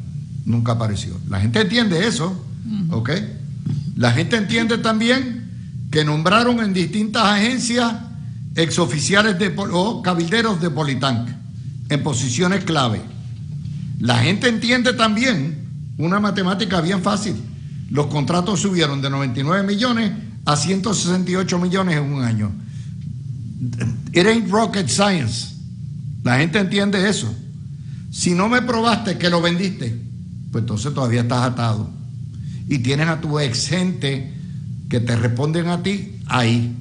Nunca apareció. La gente entiende eso, ¿ok? La gente entiende también que nombraron en distintas agencias exoficiales o cabilderos de Politanca en posiciones clave. La gente entiende también una matemática bien fácil. Los contratos subieron de 99 millones a 168 millones en un año. It ain't rocket science. La gente entiende eso. Si no me probaste que lo vendiste, pues entonces todavía estás atado. Y tienes a tu ex gente que te responden a ti ahí.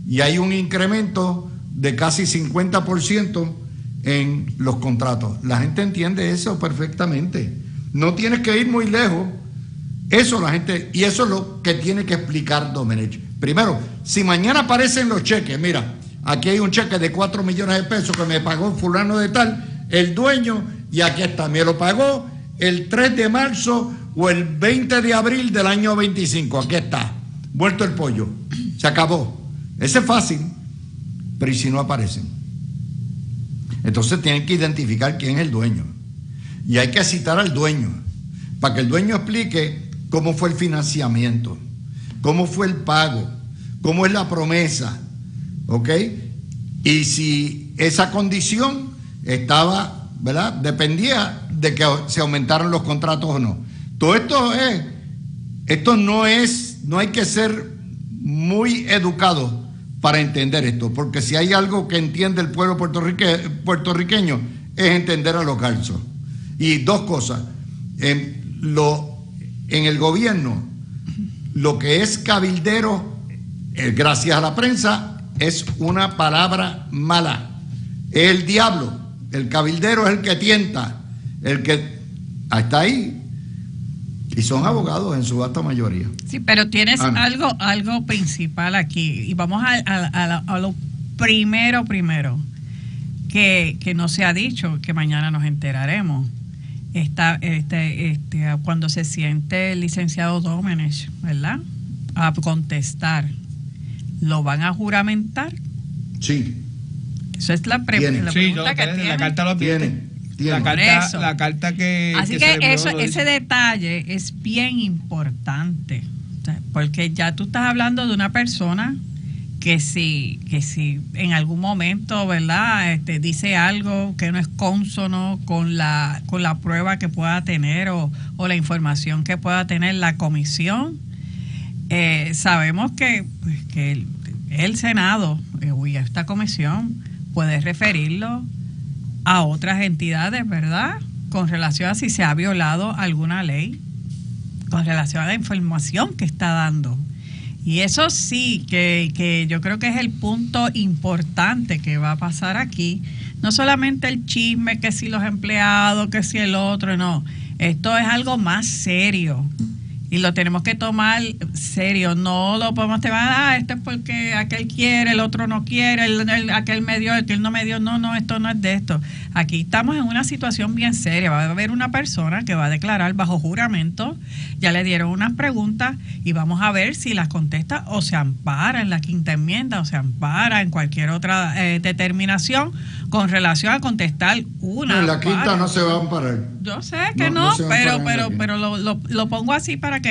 Y hay un incremento de casi 50% en los contratos. La gente entiende eso perfectamente. No tienes que ir muy lejos. Eso la gente, y eso es lo que tiene que explicar Domenech. Primero, si mañana aparecen los cheques, mira, aquí hay un cheque de 4 millones de pesos que me pagó fulano de tal, el dueño, y aquí está, me lo pagó el 3 de marzo o el 20 de abril del año 25, aquí está, vuelto el pollo, se acabó. Ese es fácil, pero ¿y si no aparecen? Entonces tienen que identificar quién es el dueño, y hay que citar al dueño, para que el dueño explique cómo fue el financiamiento, cómo fue el pago, cómo es la promesa, ¿ok? Y si esa condición estaba, ¿verdad?, dependía de que se aumentaran los contratos o no. Todo esto no hay que ser muy educado para entender esto, porque si hay algo que entiende el pueblo puertorriqueño es entender a los calzos. Y dos cosas, en el gobierno, lo que es cabildero, gracias a la prensa, es una palabra mala. Es el diablo. El cabildero es el que tienta, el que está ahí. Y son abogados en su vasta mayoría. Sí, pero tienes algo principal aquí. Y vamos a lo primero que no se ha dicho, que mañana nos enteraremos. Cuando se siente el licenciado Domenech, ¿verdad?, a contestar, ¿lo van a juramentar? Sí. Esa es la pregunta que tiene. La carta lo tiene. La carta que... Así que ese detalle es bien importante, porque ya tú estás hablando de una persona que si en algún momento, ¿verdad?, dice algo que no es cónsono con la prueba que pueda tener o la información que pueda tener la comisión, sabemos que el Senado y esta comisión puede referirlo a otras entidades, ¿verdad?, con relación a si se ha violado alguna ley, con relación a la información que está dando. Y eso sí, que yo creo que es el punto importante que va a pasar aquí. No solamente el chisme, que si los empleados, que si el otro, no. Esto es algo más serio. Y lo tenemos que tomar serio. No lo podemos tomar, esto es porque aquel quiere, el otro no quiere, aquel me dio, aquel no me dio. No, esto no es de esto. Aquí estamos en una situación bien seria. Va a haber una persona que va a declarar bajo juramento. Ya le dieron unas preguntas y vamos a ver si las contesta o se ampara en la quinta enmienda o se ampara en cualquier otra determinación con relación a contestar una. En la quinta no se va a amparar. Yo sé que no, pero lo pongo así para que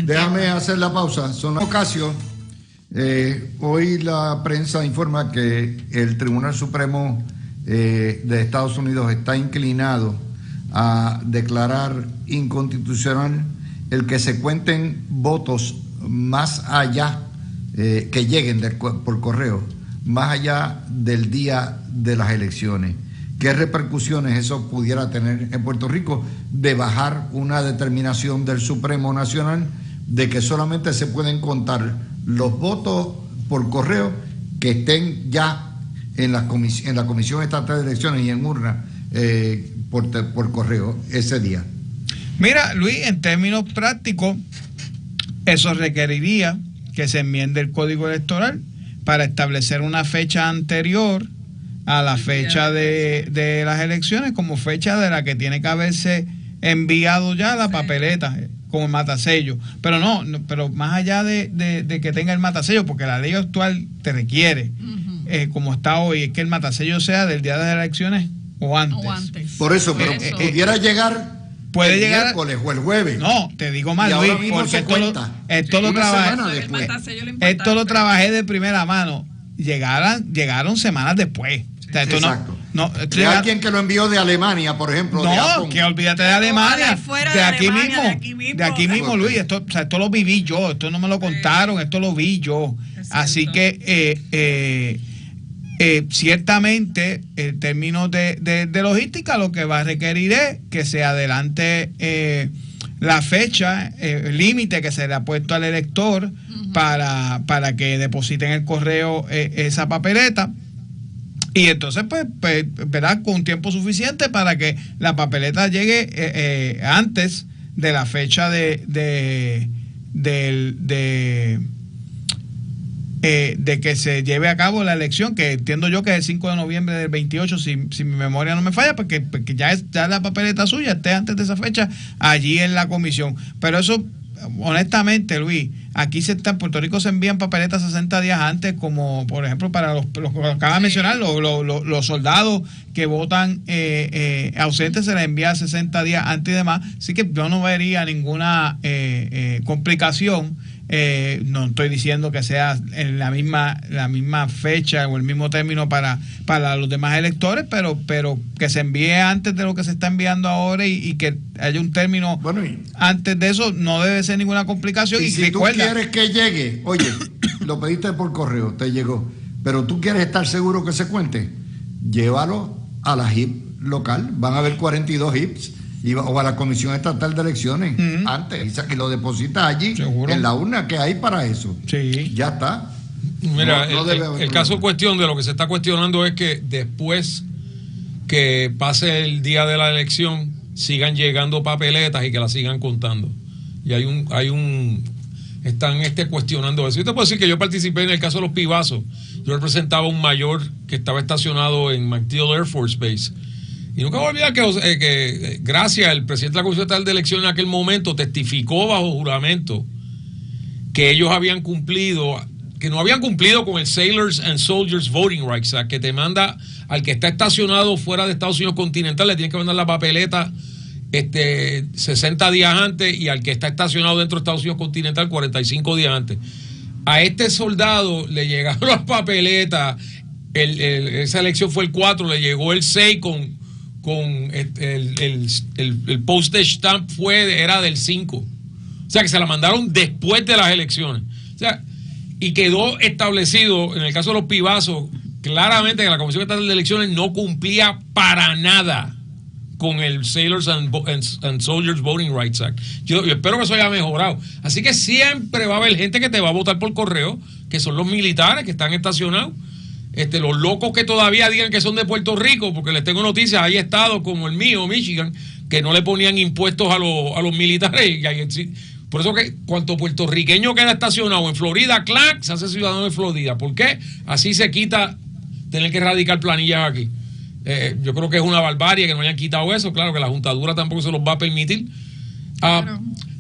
déjame hacer la pausa. Son las Ocasio. Hoy la prensa informa que el Tribunal Supremo de Estados Unidos está inclinado a declarar inconstitucional el que se cuenten votos más allá, que lleguen por correo, más allá del día de las elecciones. ¿Qué repercusiones eso pudiera tener en Puerto Rico de bajar una determinación del Supremo Nacional de que solamente se pueden contar los votos por correo que estén ya en la Comisión Estatal de Elecciones y en urna por correo ese día? Mira, Luis, en términos prácticos, eso requeriría que se enmiende el Código Electoral para establecer una fecha anterior a la fecha de las elecciones como fecha de la que tiene que haberse enviado ya la papeleta con el matasello. Pero pero más allá de que tenga el matasello, porque la ley actual te requiere, como está hoy, es que el matasello sea del día de las elecciones o antes. Por eso, pero pudiera llegar... Puede el llegar miércoles o el jueves. No, te digo mal, Luis, porque esto lo trabajé de primera mano. Llegaron semanas después. O sea, exacto. De alguien que lo envió de Alemania, por ejemplo. No, que olvídate de Alemania. De aquí mismo, Luis. Esto lo viví yo. Esto no me lo contaron, esto lo vi yo. Así que ciertamente, en términos de logística, lo que va a requerir es que se adelante la fecha, el límite que se le ha puesto al elector para que depositen el correo esa papeleta. Y entonces, pues, ¿verdad? Con tiempo suficiente para que la papeleta llegue antes de la fecha de que se lleve a cabo la elección, que entiendo yo que es el 5 de noviembre del 28, si mi memoria no me falla, porque ya la papeleta suya esté antes de esa fecha allí en la comisión. Pero eso, honestamente, Luis, aquí en Puerto Rico se envían papeletas 60 días antes, como por ejemplo para los que acaba de mencionar, los soldados que votan ausentes se les envía 60 días antes y demás. Así que yo no vería ninguna complicación. No estoy diciendo que sea en la misma fecha o el mismo término para los demás electores, pero que se envíe antes de lo que se está enviando ahora y que haya un término antes de eso no debe ser ninguna complicación. Y si recuerda, tú quieres que llegue, oye, lo pediste por correo, te llegó, pero tú quieres estar seguro que se cuente, llévalo a la HIP local, van a haber 42 HIPs. O a la Comisión Estatal de Elecciones antes, y lo depositas allí. ¿Seguro? En la urna que hay para eso. Sí. Ya está. Mira, el caso en cuestión de lo que se está cuestionando es que después que pase el día de la elección sigan llegando papeletas y que las sigan contando. Y están cuestionando eso. Yo te puedo decir que yo participé en el caso de los pibazos. Yo representaba a un mayor que estaba estacionado en MacDill Air Force Base. Y nunca voy a olvidar que gracias, el presidente de la Comisión Estatal de Elecciones en aquel momento testificó bajo juramento que ellos habían cumplido, que no habían cumplido con el Sailors and Soldiers Voting Rights Act, que te manda al que está estacionado fuera de Estados Unidos continental, le tienes que mandar la papeleta 60 días antes, y al que está estacionado dentro de Estados Unidos continental 45 días antes. A este soldado le llegaron las papeletas, esa elección fue el 4, le llegó el 6 con el postage stamp era del 5. O sea que se la mandaron después de las elecciones. O sea, y quedó establecido en el caso de los pibazos claramente que la Comisión Estatal de Elecciones no cumplía para nada con el Sailors and Soldiers Voting Rights Act. Yo espero que eso haya mejorado. Así que siempre va a haber gente que te va a votar por correo, que son los militares que están estacionados. Los locos que todavía digan que son de Puerto Rico, porque les tengo noticias, hay estados como el mío, Michigan, que no le ponían impuestos a los militares. Por eso que cuanto puertorriqueño queda estacionado en Florida, clac, se hace ciudadano de Florida. ¿Por qué? Así se quita tener que erradicar planillas aquí. Yo creo que es una barbarie que no hayan quitado eso. Claro que la juntadura tampoco se los va a permitir.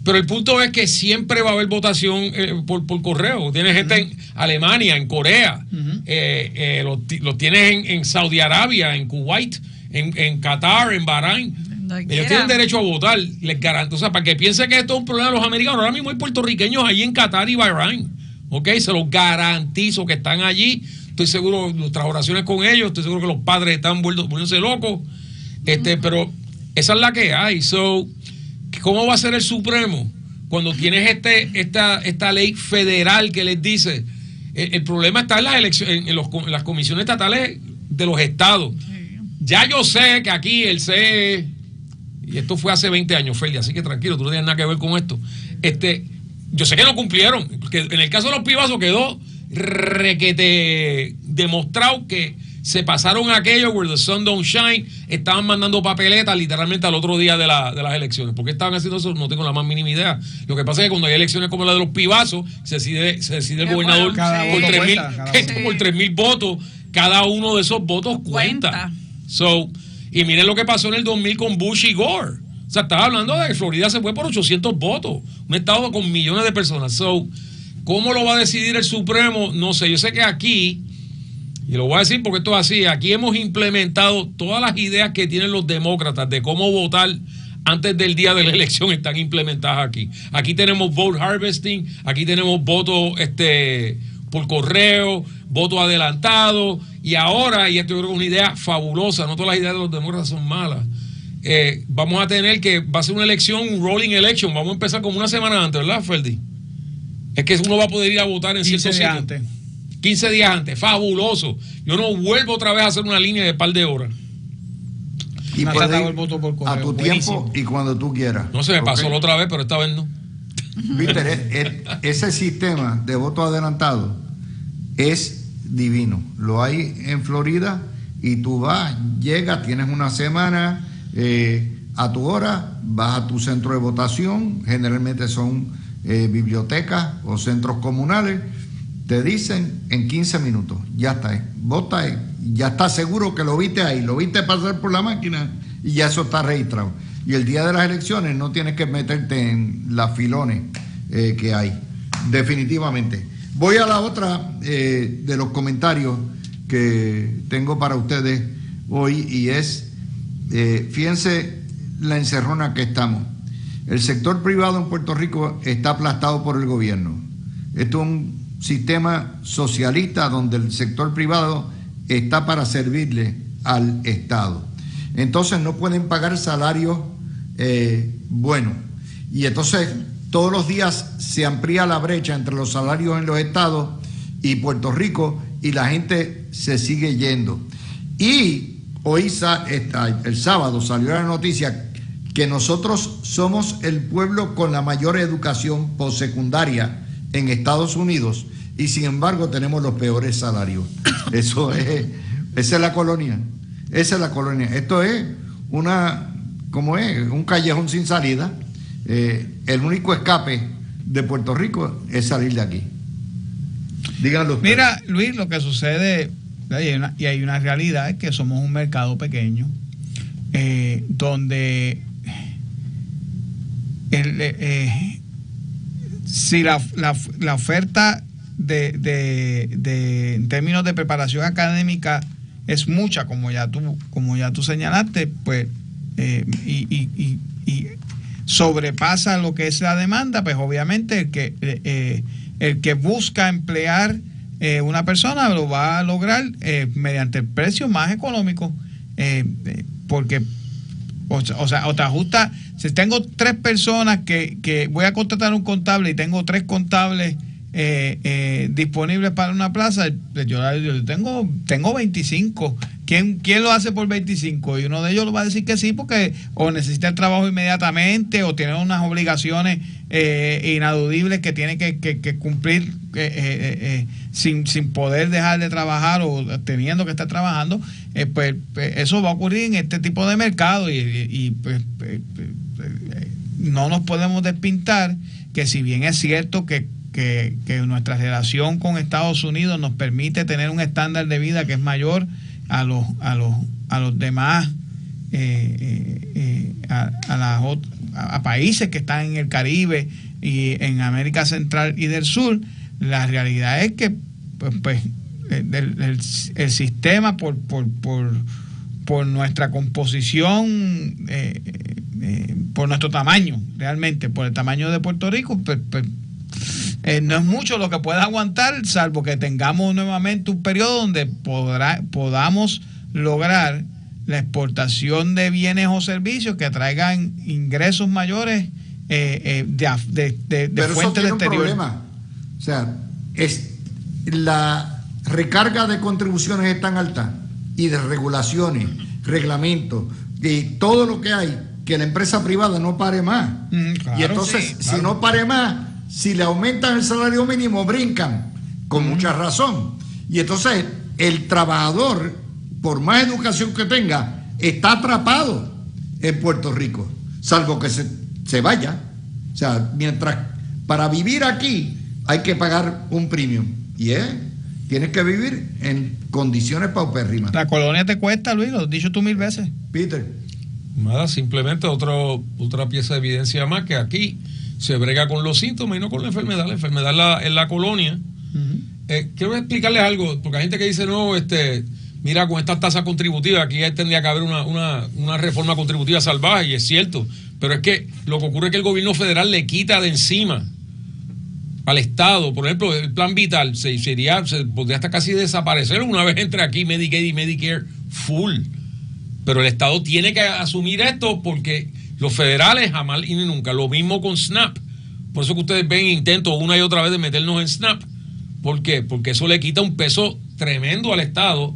Pero el punto es que siempre va a haber votación por correo. Tienes gente en Alemania, en Corea, los tienes en Saudi Arabia, en Kuwait, en Qatar, en Bahrein. Ellos tienen derecho a votar, les garantizo. O sea, para que piensen que esto es un problema de los americanos, ahora mismo hay puertorriqueños allí en Qatar y Bahrein. ¿Ok? Se los garantizo que están allí. Estoy seguro, nuestras oraciones con ellos, estoy seguro que los padres están poniéndose locos. Pero esa es la que hay. ¿Cómo va a ser el Supremo cuando tienes esta ley federal que les dice? El problema está en las elecciones, en las comisiones estatales de los estados. Sí. Ya yo sé que aquí el CE, y esto fue hace 20 años, Feli, así que tranquilo, tú no tienes nada que ver con esto. Yo sé que no cumplieron, porque en el caso de los pibazos quedó requete demostrado que se pasaron aquello where the sun don't shine, estaban mandando papeletas literalmente al otro día de las elecciones. ¿Por qué estaban haciendo eso? No tengo la más mínima idea. Lo que pasa es que cuando hay elecciones como la de los pibazos, se decide el gobernador por 3,000 votos. Cada uno de esos votos cuenta. Y miren lo que pasó en el 2000 con Bush y Gore. O sea, estaba hablando de que Florida se fue por 800 votos. Un estado con millones de personas. ¿Cómo lo va a decidir el Supremo? No sé. Yo sé que aquí, y lo voy a decir porque esto es así, aquí hemos implementado todas las ideas que tienen los demócratas de cómo votar antes del día de la elección, están implementadas aquí. Aquí tenemos vote harvesting, aquí tenemos voto por correo, voto adelantado, y ahora, y esto yo creo que es una idea fabulosa, no todas las ideas de los demócratas son malas, vamos a tener que, va a ser una elección, un rolling election, vamos a empezar como una semana antes, ¿verdad, Ferdi? Es que uno va a poder ir a votar en ciertos sitios. 15 días antes, fabuloso. Yo no vuelvo otra vez a hacer una línea de par de horas. Y puedes ir el voto por correo, a tu tiempo y cuando tú quieras. No, se me pasó la otra vez, pero esta vez no. Víctor, ese sistema de voto adelantado es divino. Lo hay en Florida y tú vas, llegas, tienes una semana a tu hora, vas a tu centro de votación, generalmente son bibliotecas o centros comunales, te dicen en 15 minutos, ya está ahí, vota ahí, ya estás seguro que lo viste ahí, lo viste pasar por la máquina y ya eso está registrado. Y el día de las elecciones no tienes que meterte en las filones que hay, definitivamente. Voy a la otra de los comentarios que tengo para ustedes hoy y es, fíjense la encerrona que estamos. El sector privado en Puerto Rico está aplastado por el gobierno. Esto es un sistema socialista donde el sector privado está para servirle al Estado. Entonces no pueden pagar salarios buenos. Y entonces todos los días se amplía la brecha entre los salarios en los estados y Puerto Rico y la gente se sigue yendo. Y hoy, el sábado, salió la noticia que nosotros somos el pueblo con la mayor educación postsecundaria en Estados Unidos y sin embargo tenemos los peores salarios. Esa es la colonia. Esa es la colonia. Esto es un callejón sin salida. El único escape de Puerto Rico es salir de aquí. Díganlo ustedes. Mira, Luis, lo que sucede, y hay una realidad, es que somos un mercado pequeño, donde si la oferta en términos de preparación académica es mucha, como ya tú señalaste, pues y sobrepasa lo que es la demanda, pues obviamente el que busca emplear una persona lo va a lograr mediante el precio más económico, porque o te ajusta. Si tengo 3 personas que voy a contratar un contable y tengo 3 contables disponibles para una plaza, yo tengo 25. ¿Quién lo hace por 25? Y uno de ellos lo va a decir que sí, porque o necesita el trabajo inmediatamente o tiene unas obligaciones inadudibles que tiene que cumplir sin poder dejar de trabajar o teniendo que estar trabajando. Pues eso va a ocurrir en este tipo de mercado y no nos podemos despintar que, si bien es cierto que nuestra relación con Estados Unidos nos permite tener un estándar de vida que es mayor a los demás, a países que están en el Caribe y en América Central y del Sur, la realidad es que el sistema por nuestra composición, por nuestro tamaño, realmente por el tamaño de Puerto Rico, no es mucho lo que pueda aguantar, salvo que tengamos nuevamente un periodo donde podamos lograr la exportación de bienes o servicios que traigan ingresos mayores de fuentes del exterior. Problema. O sea, la recarga de contribuciones es tan alta y de regulaciones, reglamentos y todo lo que hay, que la empresa privada no pare más. Claro, y entonces, sí, claro. Si no pare más, si le aumentan el salario mínimo, brincan, con mucha razón. Y entonces el trabajador, por más educación que tenga, está atrapado en Puerto Rico, salvo que se vaya. O sea, mientras para vivir aquí hay que pagar un premium. Y tienes que vivir en condiciones paupérrimas. La colonia te cuesta, Luis, lo has dicho tú 1000 veces. Peter. Nada, simplemente otra pieza de evidencia más que aquí se brega con los síntomas y no con la enfermedad. La enfermedad en la colonia. Uh-huh. Quiero explicarles algo, porque hay gente que dice, no, mira, con estas tasas contributivas, aquí tendría que haber una reforma contributiva salvaje, y es cierto, pero es que lo que ocurre es que el gobierno federal le quita de encima al Estado. Por ejemplo, el plan vital se podría hasta casi desaparecer una vez entre aquí Medicaid y Medicare full, pero el Estado tiene que asumir esto porque los federales jamás y nunca. Lo mismo con SNAP. Por eso que ustedes ven intentos una y otra vez de meternos en SNAP. ¿Por qué? Porque eso le quita un peso tremendo al Estado.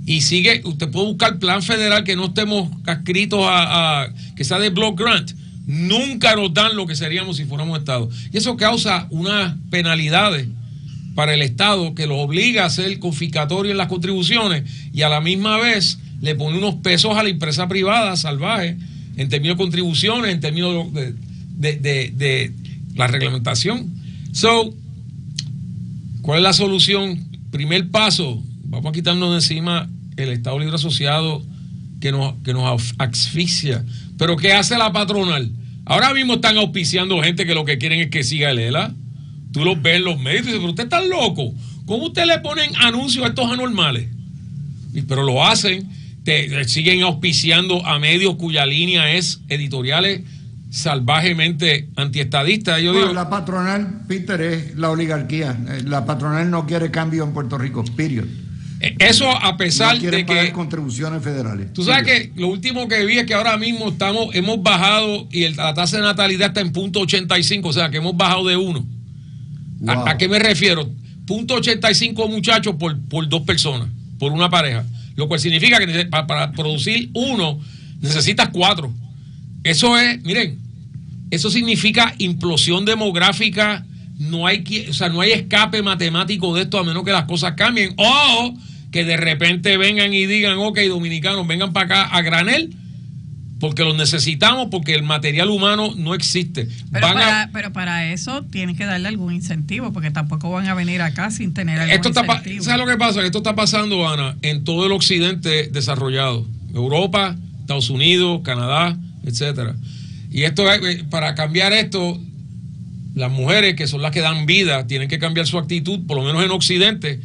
Y usted puede buscar plan federal que no estemos adscritos a que sea de block grant. Nunca nos dan lo que seríamos si fuéramos Estado. Y eso causa unas penalidades para el Estado que los obliga a ser confiscatorio en las contribuciones y a la misma vez le pone unos pesos a la empresa privada salvaje en términos de contribuciones, en términos de la reglamentación. So, ¿cuál es la solución? Primer paso, vamos a quitarnos de encima el Estado Libre Asociado que nos asfixia. Pero ¿qué hace la patronal? Ahora mismo están auspiciando gente que lo que quieren es que siga el ELA. Tú los ves en los medios y dices, pero usted está loco. ¿Cómo usted le ponen anuncios a estos anormales? Pero lo hacen, siguen auspiciando a medios cuya línea es editoriales salvajemente antiestadistas. Yo digo, la patronal, Peter, es la oligarquía. La patronal no quiere cambio en Puerto Rico, period. Eso a pesar no de que contribuciones federales. Tú sabes que lo último que vi es que ahora mismo hemos bajado y la tasa de natalidad está en 0.85, o sea que hemos bajado de 1. Wow. ¿A qué me refiero? 0.85 muchachos por 2 personas, por una pareja. Lo cual significa que para producir 1 necesitas 4. Eso es, miren, eso significa implosión demográfica. No hay escape matemático de esto a menos que las cosas cambien. O que de repente vengan y digan, ok, dominicanos, vengan para acá a granel, porque los necesitamos, porque el material humano no existe. Pero para eso tienen que darle algún incentivo, porque tampoco van a venir acá sin tener algún incentivo. ¿Sabes lo que pasa? Esto está pasando, Ana, en todo el occidente desarrollado. Europa, Estados Unidos, Canadá, etcétera. Y esto, para cambiar esto, las mujeres, que son las que dan vida, tienen que cambiar su actitud, por lo menos en Occidente,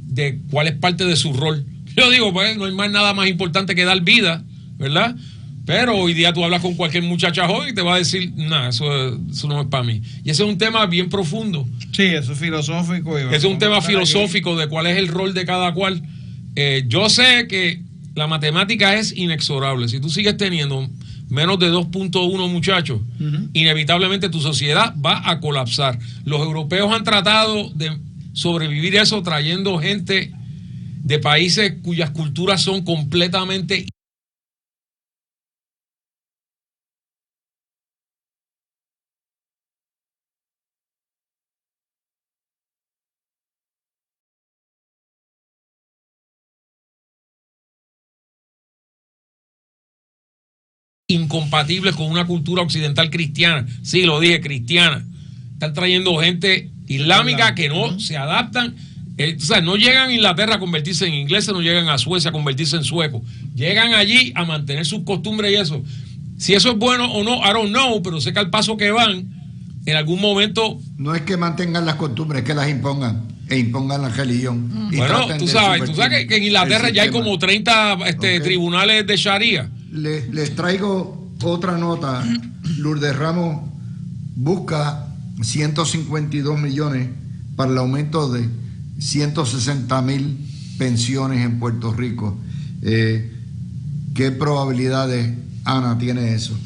de cuál es parte de su rol. Yo digo, pues, no hay nada más importante que dar vida, ¿verdad? Pero hoy día tú hablas con cualquier muchacha joven y te va a decir, nah, eso no es para mí. Y ese es un tema bien profundo. Sí, eso es filosófico. Es un tema filosófico de cuál es el rol de cada cual. Yo sé que la matemática es inexorable. Si tú sigues teniendo menos de 2.1 muchachos, inevitablemente tu sociedad va a colapsar. Los europeos han tratado de sobrevivir eso trayendo gente de países cuyas culturas son completamente incompatibles con una cultura occidental cristiana. Sí, lo dije, cristiana. Están trayendo gente islámica que no se adaptan. O sea, no llegan a Inglaterra a convertirse en ingleses, no llegan a Suecia a convertirse en suecos. Llegan allí a mantener sus costumbres y eso. Si eso es bueno o no, I don't know, pero sé que al paso que van, en algún momento... No es que mantengan las costumbres, es que las impongan. E impongan la religión. Bueno, tú sabes que en Inglaterra ya hay como 30 tribunales de Sharia. Les traigo otra nota. Lourdes Ramos busca 152 millones para el aumento de 160,000 pensiones en Puerto Rico. ¿Qué probabilidades, Ana, tiene eso?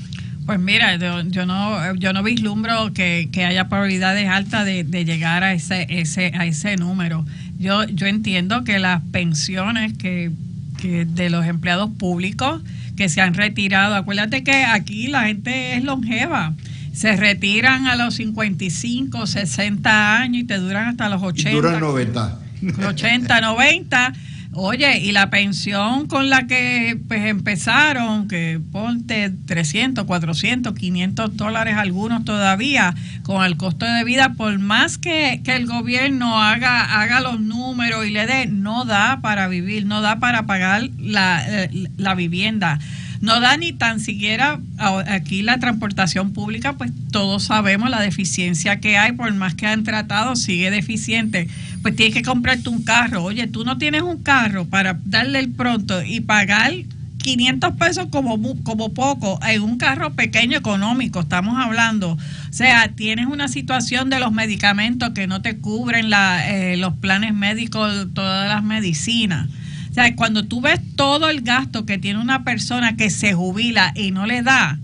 Pues mira, yo no vislumbro que haya probabilidades altas de llegar a ese número. Yo entiendo que las pensiones que de los empleados públicos que se han retirado, acuérdate que aquí la gente es longeva, se retiran a los 55, 60 años y te duran hasta los 80. Duran 90. 80, 90. Oye, y la pensión con la que pues empezaron, que ponte 300, 400, 500 dólares algunos todavía, con el costo de vida, por más que el gobierno haga los números y le dé, no da para vivir, no da para pagar la vivienda. No da ni tan siquiera aquí la transportación pública, pues todos sabemos la deficiencia que hay, por más que han tratado, sigue deficiente. Pues tienes que comprarte un carro. Oye, tú no tienes un carro para darle el pronto y pagar 500 pesos como poco en un carro pequeño económico, estamos hablando. O sea, tienes una situación de los medicamentos que no te cubren los planes médicos, todas las medicinas. O sea, cuando tú ves todo el gasto que tiene una persona que se jubila y no le da,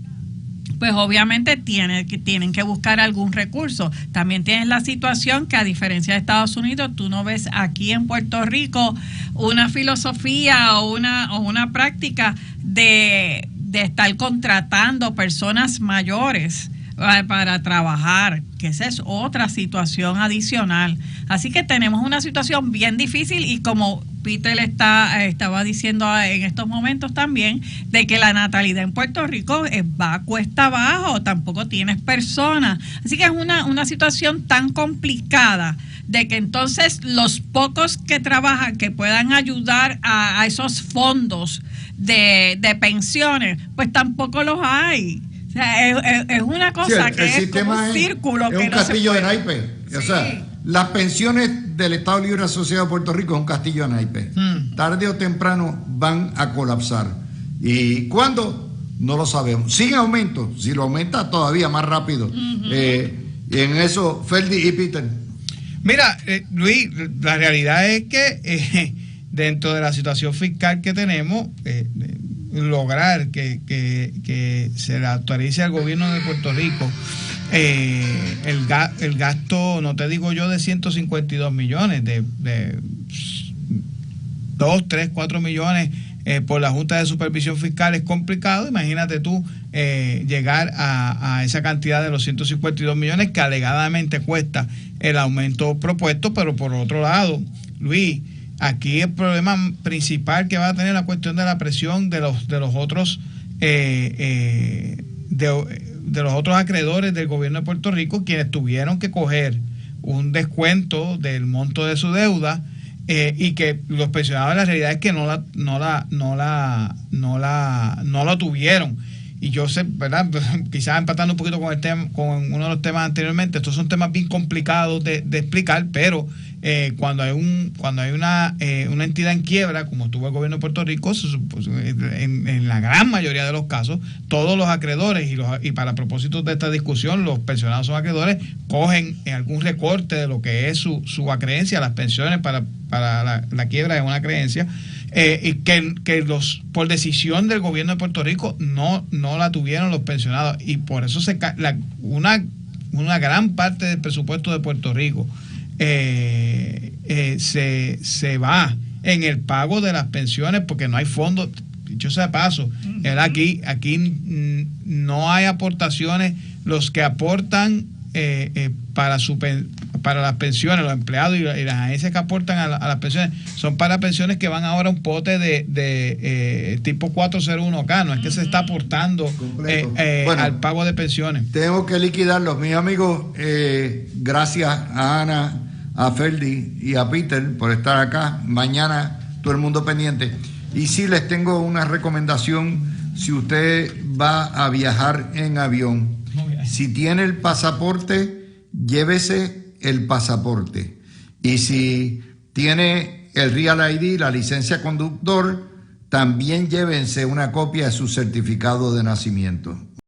pues obviamente tienen que buscar algún recurso. También tienes la situación que, a diferencia de Estados Unidos, tú no ves aquí en Puerto Rico una filosofía o una práctica de estar contratando personas mayores para trabajar, que esa es otra situación adicional. Así que tenemos una situación bien difícil y como Peter estaba diciendo en estos momentos también, de que la natalidad en Puerto Rico va cuesta abajo, tampoco tienes personas. Así que es una situación tan complicada de que entonces los pocos que trabajan, que puedan ayudar a esos fondos de pensiones, pues tampoco los hay. O sea, es una cosa que es como un círculo. Es que un castillo de naipes. Sí. O sea, las pensiones del Estado Libre Asociado de Puerto Rico es un castillo de naipes. Tarde o temprano van a colapsar. ¿Y cuándo? No lo sabemos. Sin aumento. Si lo aumenta, todavía más rápido. Y en eso, Ferdi y Peter. Mira, Luis, la realidad es que dentro de la situación fiscal que tenemos, lograr que se le autorice al gobierno de Puerto Rico el gasto, no te digo yo de 152 millones, de 2, 3, 4 millones por la Junta de Supervisión Fiscal es complicado. Imagínate tú llegar a esa cantidad de los 152 millones que alegadamente cuesta el aumento propuesto, pero por otro lado, Luis, aquí el problema principal que va a tener la cuestión de la presión de los otros de los otros acreedores del gobierno de Puerto Rico, quienes tuvieron que coger un descuento del monto de su deuda, y que los pensionados, la realidad es que no lo tuvieron. Y yo sé, ¿verdad? Quizás empatando un poquito con el tema, con uno de los temas anteriormente, estos son temas bien complicados de explicar, pero cuando hay una entidad en quiebra, como estuvo el gobierno de Puerto Rico, en la gran mayoría de los casos, todos los acreedores, y para propósitos de esta discusión, los pensionados son acreedores, cogen algún recorte de lo que es su acreencia, las pensiones para la quiebra de una creencia, y que por decisión del gobierno de Puerto Rico no la tuvieron los pensionados, y por eso una gran parte del presupuesto de Puerto Rico se va en el pago de las pensiones, porque no hay fondos. Dicho sea de paso, aquí no hay aportaciones. Los que aportan para las pensiones, los empleados y las agencias que aportan a las pensiones, son para pensiones que van ahora a un pote de tipo 401k, no es que se está aportando al pago de pensiones. Tengo que liquidarlos, mis amigos. Gracias a Ana, a Ferdi y a Peter por estar acá. Mañana todo el mundo pendiente. Y sí, les tengo una recomendación. Si usted va a viajar en avión, si tiene el pasaporte, llévese el pasaporte. Y si tiene el Real ID, la licencia conductor, también llévense una copia de su certificado de nacimiento.